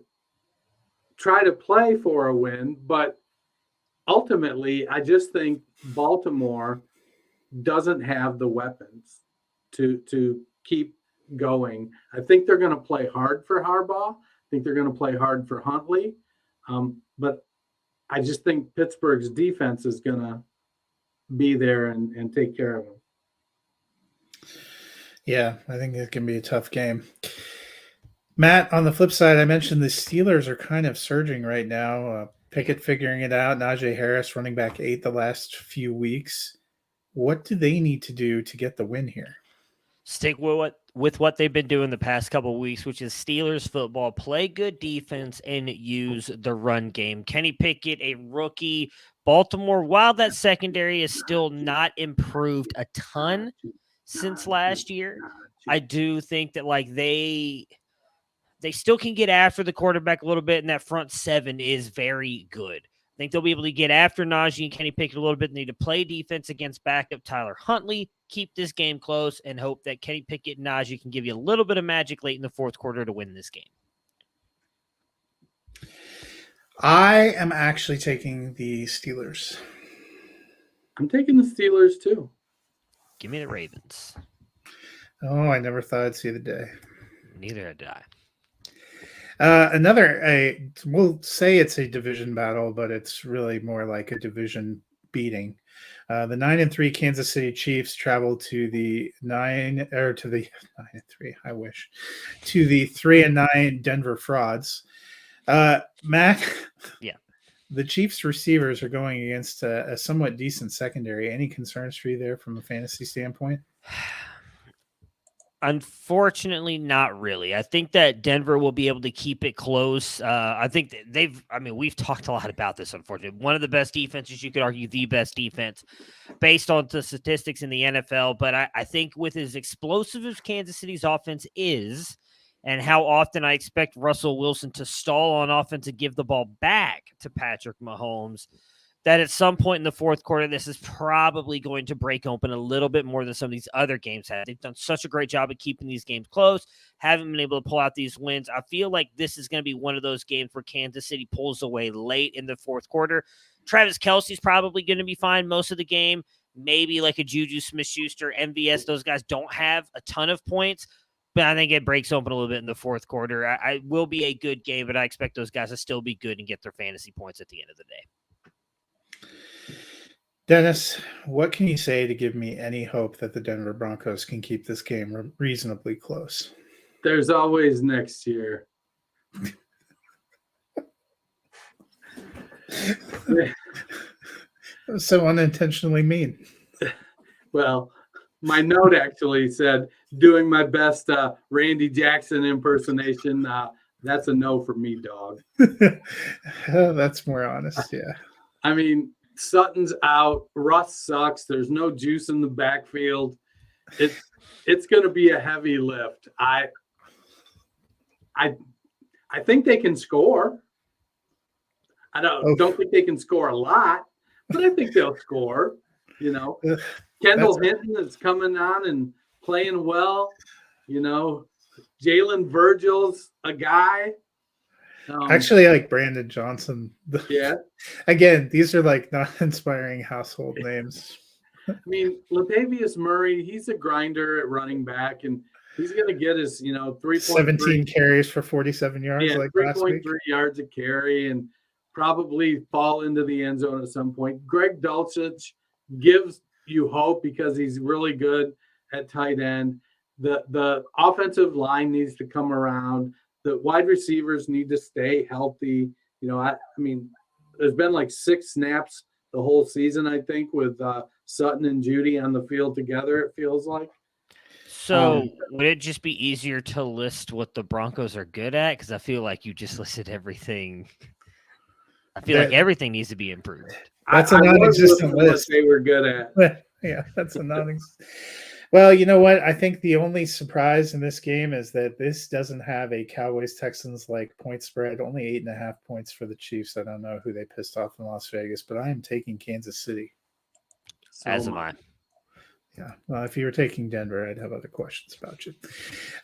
try to play for a win, but ultimately I just think Baltimore doesn't have the weapons to keep going. I think they're going to play hard for Harbaugh. I think they're going to play hard for Huntley. But I just think Pittsburgh's defense is going to be there and take care of them. Yeah, I think it can be a tough game. Matt, on the flip side, I mentioned the Steelers are kind of surging right now. Pickett figuring it out. Najee Harris, running back 8 the last few weeks. What do they need to do to get the win here? Stick with what they've been doing the past couple of weeks, which is Steelers football, play good defense and use the run game. Kenny Pickett, a rookie. Baltimore, while that secondary is still not improved a ton since last year, I do think that they still can get after the quarterback a little bit, and that front 7 is very good. I think they'll be able to get after Najee and Kenny Pickett a little bit. They need to play defense against backup Tyler Huntley, keep this game close, and hope that Kenny Pickett and Najee can give you a little bit of magic late in the fourth quarter to win this game. I am actually taking the Steelers. I'm taking the Steelers too. Give me the Ravens. Oh, I never thought I'd see the day. Neither did I. We'll say it's a division battle, but it's really more like a division beating. The 9-3 Kansas City Chiefs travel to the 9-3. I wish to the 3-9 Denver Frauds. Matt, yeah, the Chiefs receivers are going against a somewhat decent secondary. Any concerns for you there from a fantasy standpoint? Unfortunately, not really. I think that Denver will be able to keep it close. I think we've talked a lot about this, unfortunately. One of the best defenses, you could argue the best defense based on the statistics in the NFL. But I think with as explosive as Kansas City's offense is, and how often I expect Russell Wilson to stall on offense and give the ball back to Patrick Mahomes, that at some point in the fourth quarter, this is probably going to break open a little bit more than some of these other games have. They've done such a great job of keeping these games close, haven't been able to pull out these wins. I feel like this is going to be one of those games where Kansas City pulls away late in the fourth quarter. Travis Kelce's probably going to be fine most of the game. Maybe like a Juju Smith-Schuster, MVS, those guys don't have a ton of points, but I think it breaks open a little bit in the fourth quarter. I will be a good game, but I expect those guys to still be good and get their fantasy points at the end of the day. Dennis, what can you say to give me any hope that the Denver Broncos can keep this game reasonably close? There's always next year. So unintentionally mean. Well, my note actually said, doing my best Randy Jackson impersonation. That's a no for me, dog. That's more honest, yeah. I mean, Sutton's out. Russ sucks. There's no juice in the backfield. It's going to be a heavy lift. I think they can score. I don't think they can score a lot, but I think they'll score. You know, Kendall Hinton is coming on and playing well. You know, Jalen Virgil's a guy. Actually, like Brandon Johnson. Yeah. Again, these are like not inspiring household names. I mean, Latavius Murray, he's a grinder at running back, and he's going to get his, 17 carries for 47 yards. Yeah, like 3.3 yards a carry, and probably fall into the end zone at some point. Greg Dulcich gives you hope because he's really good at tight end. The offensive line needs to come around. The wide receivers need to stay healthy. I mean, there's been like 6 snaps the whole season, I think, with Sutton and Judy on the field together, it feels like. So would it just be easier to list what the Broncos are good at? Because I feel like you just listed everything. I feel like everything needs to be improved. That's a non-existent list. They were good at. Yeah, that's a non-existent. Well, you know what? I think the only surprise in this game is that this doesn't have a Cowboys-Texans like point spread. Only 8.5 points for the Chiefs. I don't know who they pissed off in Las Vegas, but I am taking Kansas City. As am I. Yeah. Well, if you were taking Denver, I'd have other questions about you.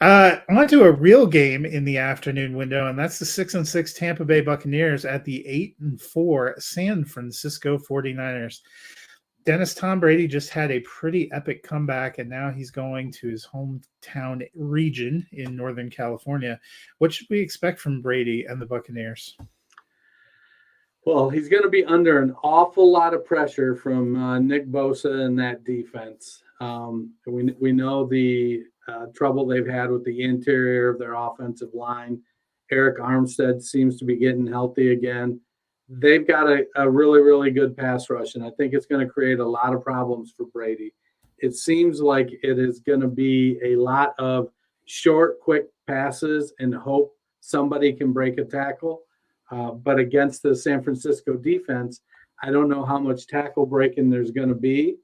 On to a real game in the afternoon window, and that's the 6-6 Tampa Bay Buccaneers at the 8-4 San Francisco 49ers. Dennis, Tom Brady just had a pretty epic comeback, and now he's going to his hometown region in Northern California. What should we expect from Brady and the Buccaneers? Well, he's going to be under an awful lot of pressure from Nick Bosa and that defense. We know the trouble they've had with the interior of their offensive line. Eric Armstead seems to be getting healthy again. They've got a really, really good pass rush, and I think it's going to create a lot of problems for Brady. It seems like it is going to be a lot of short, quick passes and hope somebody can break a tackle. But against the San Francisco defense, I don't know how much tackle breaking there's going to be.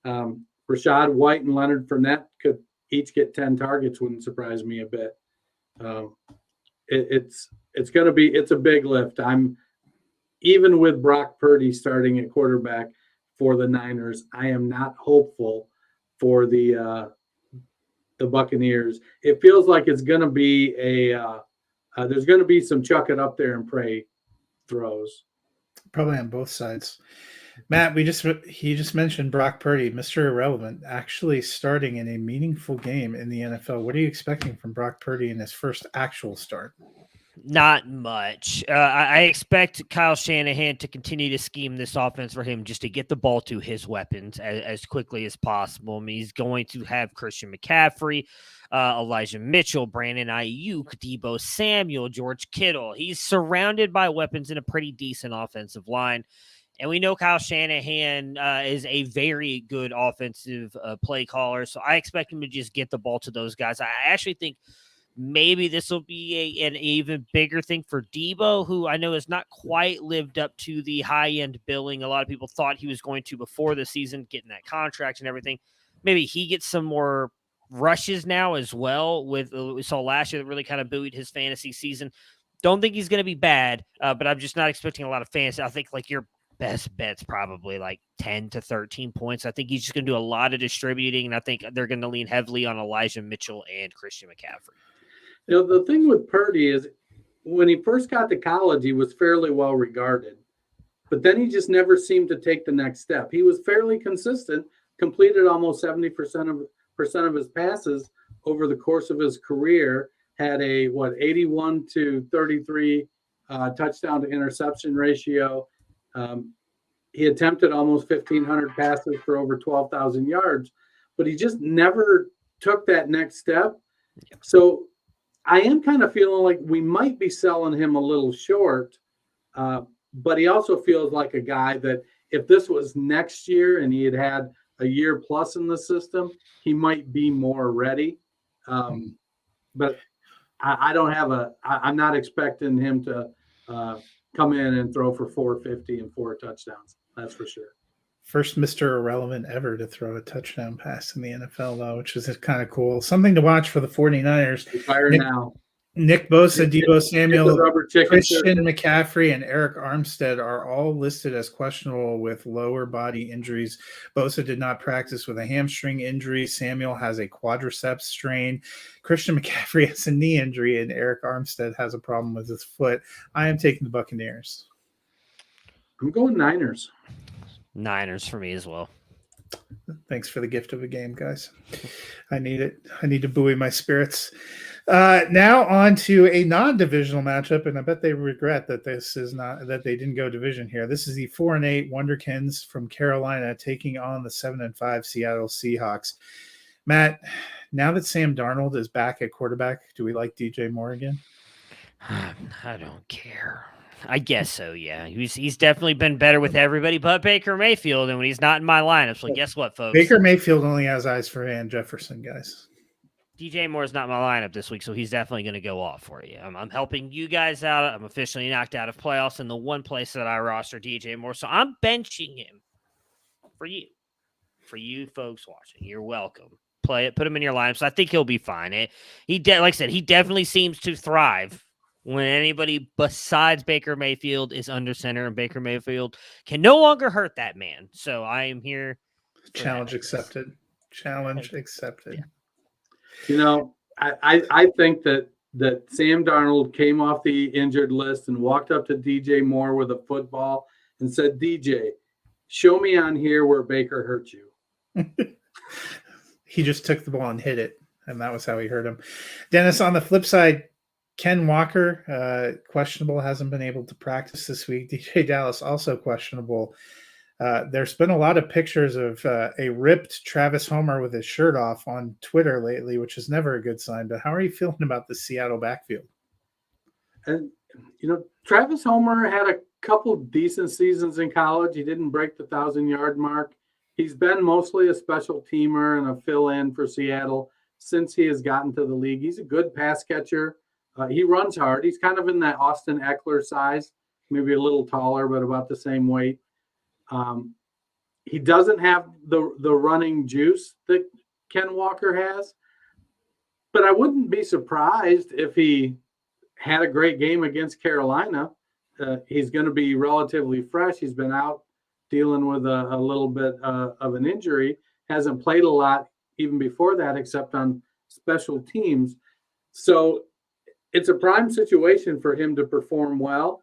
Rashad White and Leonard Fournette could each get 10 targets. Wouldn't surprise me a bit. It's a big lift. Even with Brock Purdy starting at quarterback for the Niners, I am not hopeful for the Buccaneers. It feels like it's going to be there's going to be some chuck it up there and pray throws. Probably on both sides. Matt, he just mentioned Brock Purdy, Mr. Irrelevant, actually starting in a meaningful game in the NFL. What are you expecting from Brock Purdy in his first actual start? Not much. I expect Kyle Shanahan to continue to scheme this offense for him just to get the ball to his weapons as quickly as possible. I mean, he's going to have Christian McCaffrey, Elijah Mitchell, Brandon Ayuk, Deebo Samuel, George Kittle. He's surrounded by weapons in a pretty decent offensive line. And we know Kyle Shanahan is a very good offensive play caller. So I expect him to just get the ball to those guys. I actually think maybe this will be an even bigger thing for Deebo, who I know has not quite lived up to the high-end billing a lot of people thought he was going to before the season, getting that contract and everything. Maybe he gets some more rushes now as well. With we saw last year that really kind of buoyed his fantasy season. Don't think he's going to be bad, but I'm just not expecting a lot of fantasy. I think like your best bet's probably like 10 to 13 points. I think he's just going to do a lot of distributing, and I think they're going to lean heavily on Elijah Mitchell and Christian McCaffrey. You know, the thing with Purdy is when he first got to college, he was fairly well regarded, but then he just never seemed to take the next step. He was fairly consistent, completed almost 70% of his passes over the course of his career, had a 81 to 33 touchdown to interception ratio. He attempted almost 1,500 passes for over 12,000 yards, but he just never took that next step. So I am kind of feeling like we might be selling him a little short, but he also feels like a guy that if this was next year and he had a year plus in the system, he might be more ready. But I don't have I'm not expecting him to come in and throw for 450 and 4 touchdowns. That's for sure. First Mr. Irrelevant ever to throw a touchdown pass in the NFL, though, which is kind of cool. Something to watch for the 49ers. Fire now. Nick Bosa, Deebo Samuel, Christian shirt. McCaffrey, and Eric Armstead are all listed as questionable with lower body injuries. Bosa did not practice with a hamstring injury. Samuel has a quadriceps strain. Christian McCaffrey has a knee injury, and Eric Armstead has a problem with his foot. I am taking the Buccaneers. I'm going Niners. Niners for me as well. Thanks for the gift of a game, guys. I need it. I need to buoy my spirits. Now on to a non-divisional matchup, and I bet they regret that that they didn't go division here. This is the 4-8 Wonderkins from Carolina taking on the 7-5 Seattle Seahawks. Matt, now that Sam Darnold is back at quarterback, do we like DJ Moore again? I don't care. I guess so, yeah. He's definitely been better with everybody but Baker Mayfield, and when he's not in my lineup. So guess what, folks? Baker Mayfield only has eyes for Van Jefferson, guys. DJ Moore's not in my lineup this week, so he's definitely going to go off for you. I'm helping you guys out. I'm officially knocked out of playoffs in the one place that I roster DJ Moore, so I'm benching him for you folks watching. You're welcome. play it, put him in your lineup. So I think he'll be fine. Like I said, he definitely seems to thrive when anybody besides Baker Mayfield is under center, and Baker Mayfield can no longer hurt that man. So I am here. Challenge accepted. Challenge accepted. Yeah. I think that Sam Darnold came off the injured list and walked up to DJ Moore with a football and said, DJ, show me on here where Baker hurt you. He just took the ball and hit it, and that was how he hurt him. Dennis, on the flip side, Ken Walker, questionable, hasn't been able to practice this week. DJ Dallas, also questionable. There's been a lot of pictures of a ripped Travis Homer with his shirt off on Twitter lately, which is never a good sign. But how are you feeling about the Seattle backfield? And, Travis Homer had a couple decent seasons in college. He didn't break the 1,000-yard mark. He's been mostly a special teamer and a fill-in for Seattle since he has gotten to the league. He's a good pass catcher. He runs hard. He's kind of in that Austin Eckler size, maybe a little taller, but about the same weight. He doesn't have the running juice that Ken Walker has, but I wouldn't be surprised if he had a great game against Carolina. He's going to be relatively fresh. He's been out dealing with a little bit of an injury, hasn't played a lot even before that, except on special teams. So it's a prime situation for him to perform well.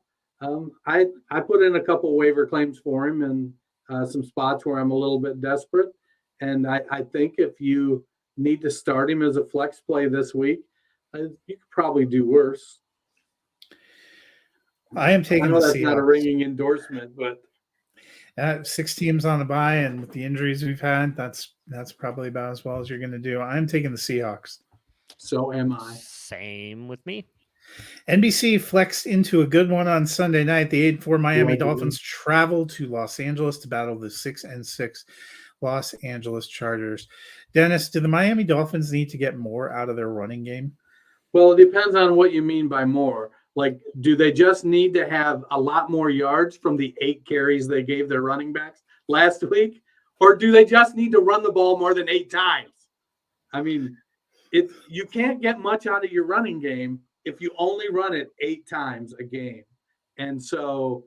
I put in a couple waiver claims for him and some spots where I'm a little bit desperate. And I think if you need to start him as a flex play this week, you could probably do worse. I am taking I know the that's Seahawks. not a ringing endorsement, but 6 teams on the bye, and with the injuries we've had, that's probably about as well as you're going to do. I'm taking the Seahawks. so am I. Same with me. NBC flexed into a good one on Sunday night. The 8-4 Miami Right. Dolphins traveled to Los Angeles to battle the 6-6 Los Angeles Chargers. Dennis, do the Miami Dolphins need to get more out of their running game? Well, it depends on what you mean by more. Like, do they just need to have a lot more yards from the 8 carries they gave their running backs last week? Or do they just need to run the ball more than 8 times? I mean, you can't get much out of your running game if you only run it 8 times a game. And so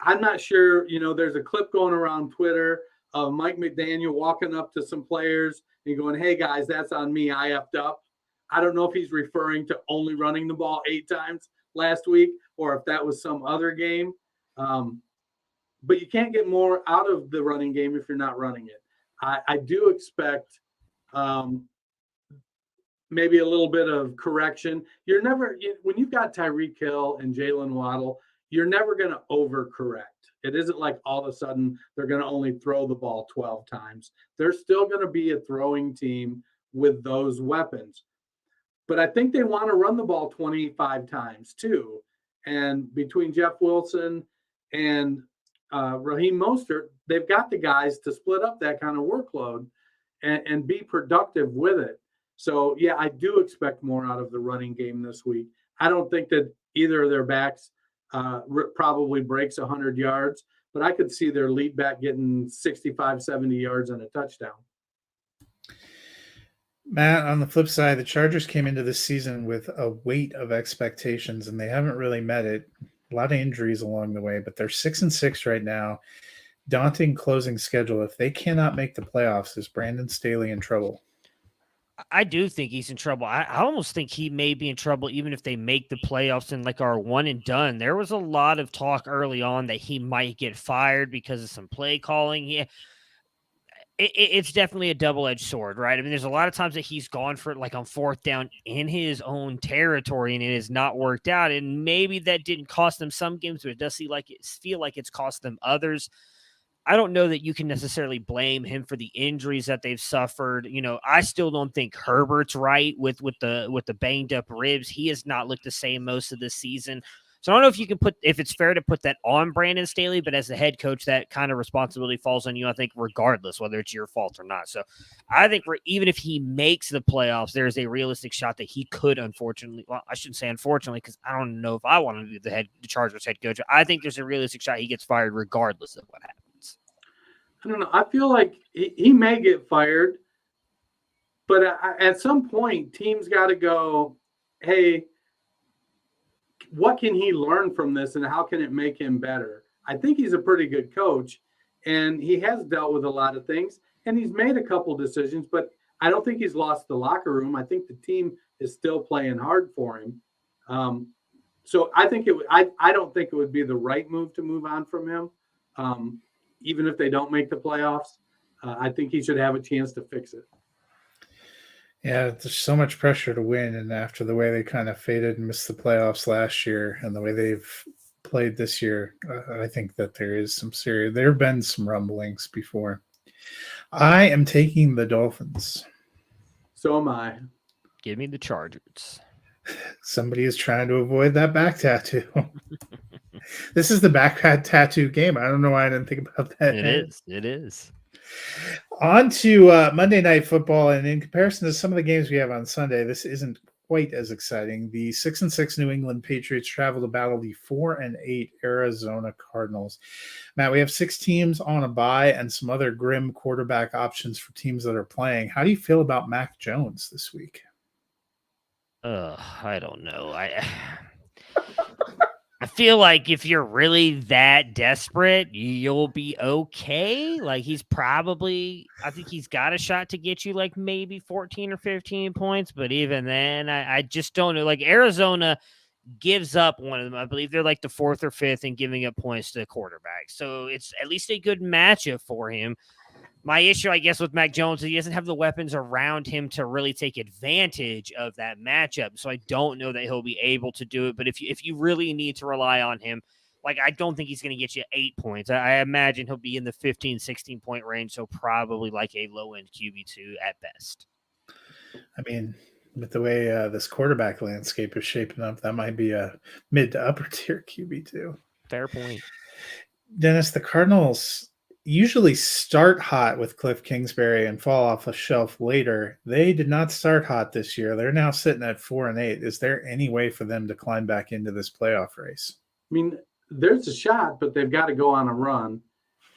I'm not sure, there's a clip going around Twitter of Mike McDaniel walking up to some players and going, hey, guys, that's on me. I effed up. I don't know if he's referring to only running the ball 8 times last week or if that was some other game. But you can't get more out of the running game if you're not running it. I do expect maybe a little bit of correction. When you've got Tyreek Hill and Jalen Waddle, you're never going to overcorrect. It isn't like all of a sudden they're going to only throw the ball 12 times. They're still going to be a throwing team with those weapons. But I think they want to run the ball 25 times too. And between Jeff Wilson and Raheem Mostert, they've got the guys to split up that kind of workload and be productive with it. So, yeah, I do expect more out of the running game this week. I don't think that either of their backs probably breaks 100 yards, but I could see their lead back getting 65, 70 yards and a touchdown. Matt, on the flip side, the Chargers came into this season with a weight of expectations, and they haven't really met it. A lot of injuries along the way, but they're 6-6 right now. Daunting closing schedule. If they cannot make the playoffs, is Brandon Staley in trouble? I do think he's in trouble. I almost think he may be in trouble even if they make the playoffs and are one and done. There was a lot of talk early on that he might get fired because of some play calling. It's definitely a double-edged sword, right? I mean, there's a lot of times that he's gone for it on 4th down in his own territory and it has not worked out. And maybe that didn't cost them some games, but it does feel like it's cost them others. I don't know that you can necessarily blame him for the injuries that they've suffered. I still don't think Herbert's right with the banged up ribs. He has not looked the same most of this season. So I don't know if it's fair to put that on Brandon Staley, but as the head coach, that kind of responsibility falls on you, I think, regardless whether it's your fault or not. So I think even if he makes the playoffs, there's a realistic shot that he could, unfortunately, well, I shouldn't say unfortunately, because I don't know if I want to be the Chargers head coach. I think there's a realistic shot he gets fired regardless of what happens. I don't know. I feel like he may get fired, But at some point, teams got to go, hey, what can he learn from this and how can it make him better? I think he's a pretty good coach, and he has dealt with a lot of things, and he's made a couple decisions, but I don't think he's lost the locker room. I think the team is still playing hard for him. So I think I don't think it would be the right move to move on from him, even if they don't make the playoffs. I think he should have a chance to fix it. Yeah, there's so much pressure to win, and after the way they kind of faded and missed the playoffs last year, and the way they've played this year, I think that there have been some rumblings before. I am taking the Dolphins. So am I. Give me the Chargers. Somebody is trying to avoid that back tattoo. This is the back tattoo game. I don't know why I didn't think about that. It is. On to Monday Night Football, and in comparison to some of the games we have on Sunday, this isn't quite as exciting. The 6-6 New England Patriots travel to battle the 4-8 Arizona Cardinals. Matt, we have 6 teams on a bye and some other grim quarterback options for teams that are playing. How do you feel about Mac Jones this week? I don't know. I feel like if you're really that desperate, you'll be okay. Like I think he's got a shot to get you like maybe 14 or 15 points. But even then, I just don't know. Like Arizona gives up one of them. I believe they're like the 4th or 5th in giving up points to the quarterback. So it's at least a good matchup for him. My issue, I guess, with Mac Jones is he doesn't have the weapons around him to really take advantage of that matchup. So I don't know that he'll be able to do it. But if you really need to rely on him, like I don't think he's going to get you 8 points. I imagine he'll be in the 15, 16 point range. So probably like a low end QB2 at best. I mean, with the way this quarterback landscape is shaping up, that might be a mid to upper tier QB2. Fair point. Dennis, the Cardinals usually start hot with Cliff Kingsbury and fall off a shelf later. They did not start hot this year. They're now sitting at 4-8. Is there any way for them to climb back into this playoff race? I mean, there's a shot, but they've got to go on a run.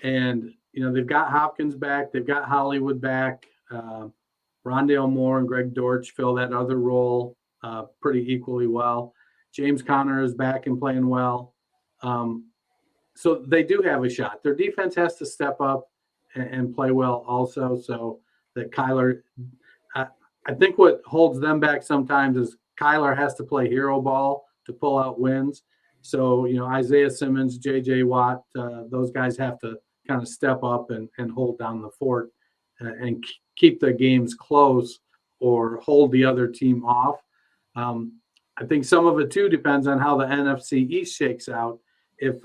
And, they've got Hopkins back. They've got Hollywood back. Rondale Moore and Greg Dortch fill that other role pretty equally well. James Conner is back and playing well. So they do have a shot. Their defense has to step up and play well also, so that Kyler I think what holds them back sometimes is Kyler has to play hero ball to pull out wins. So, Isaiah Simmons, J.J. Watt, those guys have to kind of step up and hold down the fort and keep the games close or hold the other team off. I think some of it, too, depends on how the NFC East shakes out. If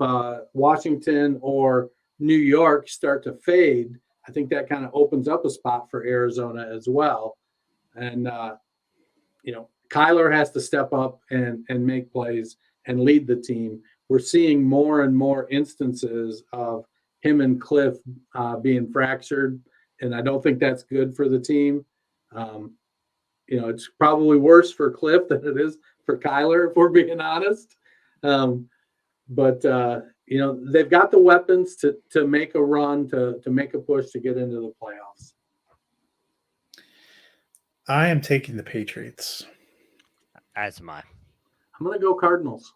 Washington or New York start to fade, I think that kind of opens up a spot for Arizona as well. And, Kyler has to step up and make plays and lead the team. We're seeing more and more instances of him and Cliff being fractured, and I don't think that's good for the team. It's probably worse for Cliff than it is for Kyler, if we're being honest. But they've got the weapons to make a run, to make a push to get into the playoffs. I am taking the Patriots. As am I. I'm going to go Cardinals.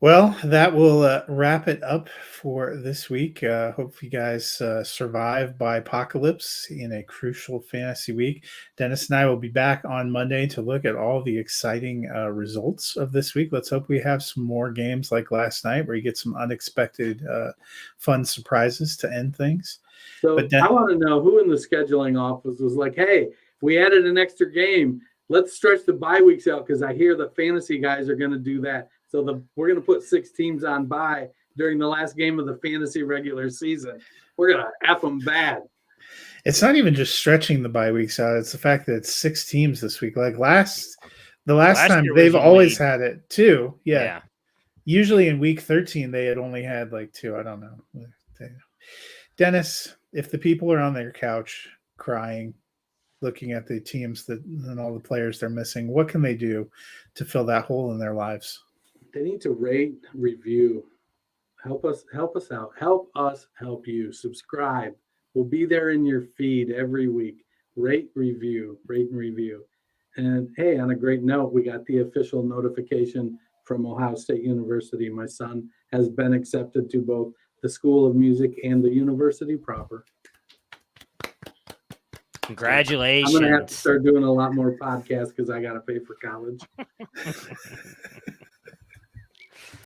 Well, that will wrap it up for this week. Hope you guys survive by apocalypse in a crucial fantasy week. Dennis and I will be back on Monday to look at all the exciting results of this week. Let's hope we have some more games like last night where you get some unexpected fun surprises to end things. So I want to know who in the scheduling office was like, hey, we added an extra game. Let's stretch the bye weeks out because I hear the fantasy guys are going to do that. So we're going to put 6 teams on bye during the last game of the fantasy regular season. We're going to F them bad. It's not even just stretching the bye weeks out. It's the fact that it's 6 teams this week. Like last time, they've always had it 2. Yeah. Usually in week 13, they had only had like 2. I don't know. Dennis, if the people are on their couch crying, looking at the teams and all the players they're missing, what can they do to fill that hole in their lives? They need to rate, review, help us out, help us help you. Subscribe. We'll be there in your feed every week. rate, review. And hey, on a great note, we got the official notification from Ohio State University. My son has been accepted to both the School of Music and the university proper. Congratulations. I'm going to have to start doing a lot more podcasts because I got to pay for college.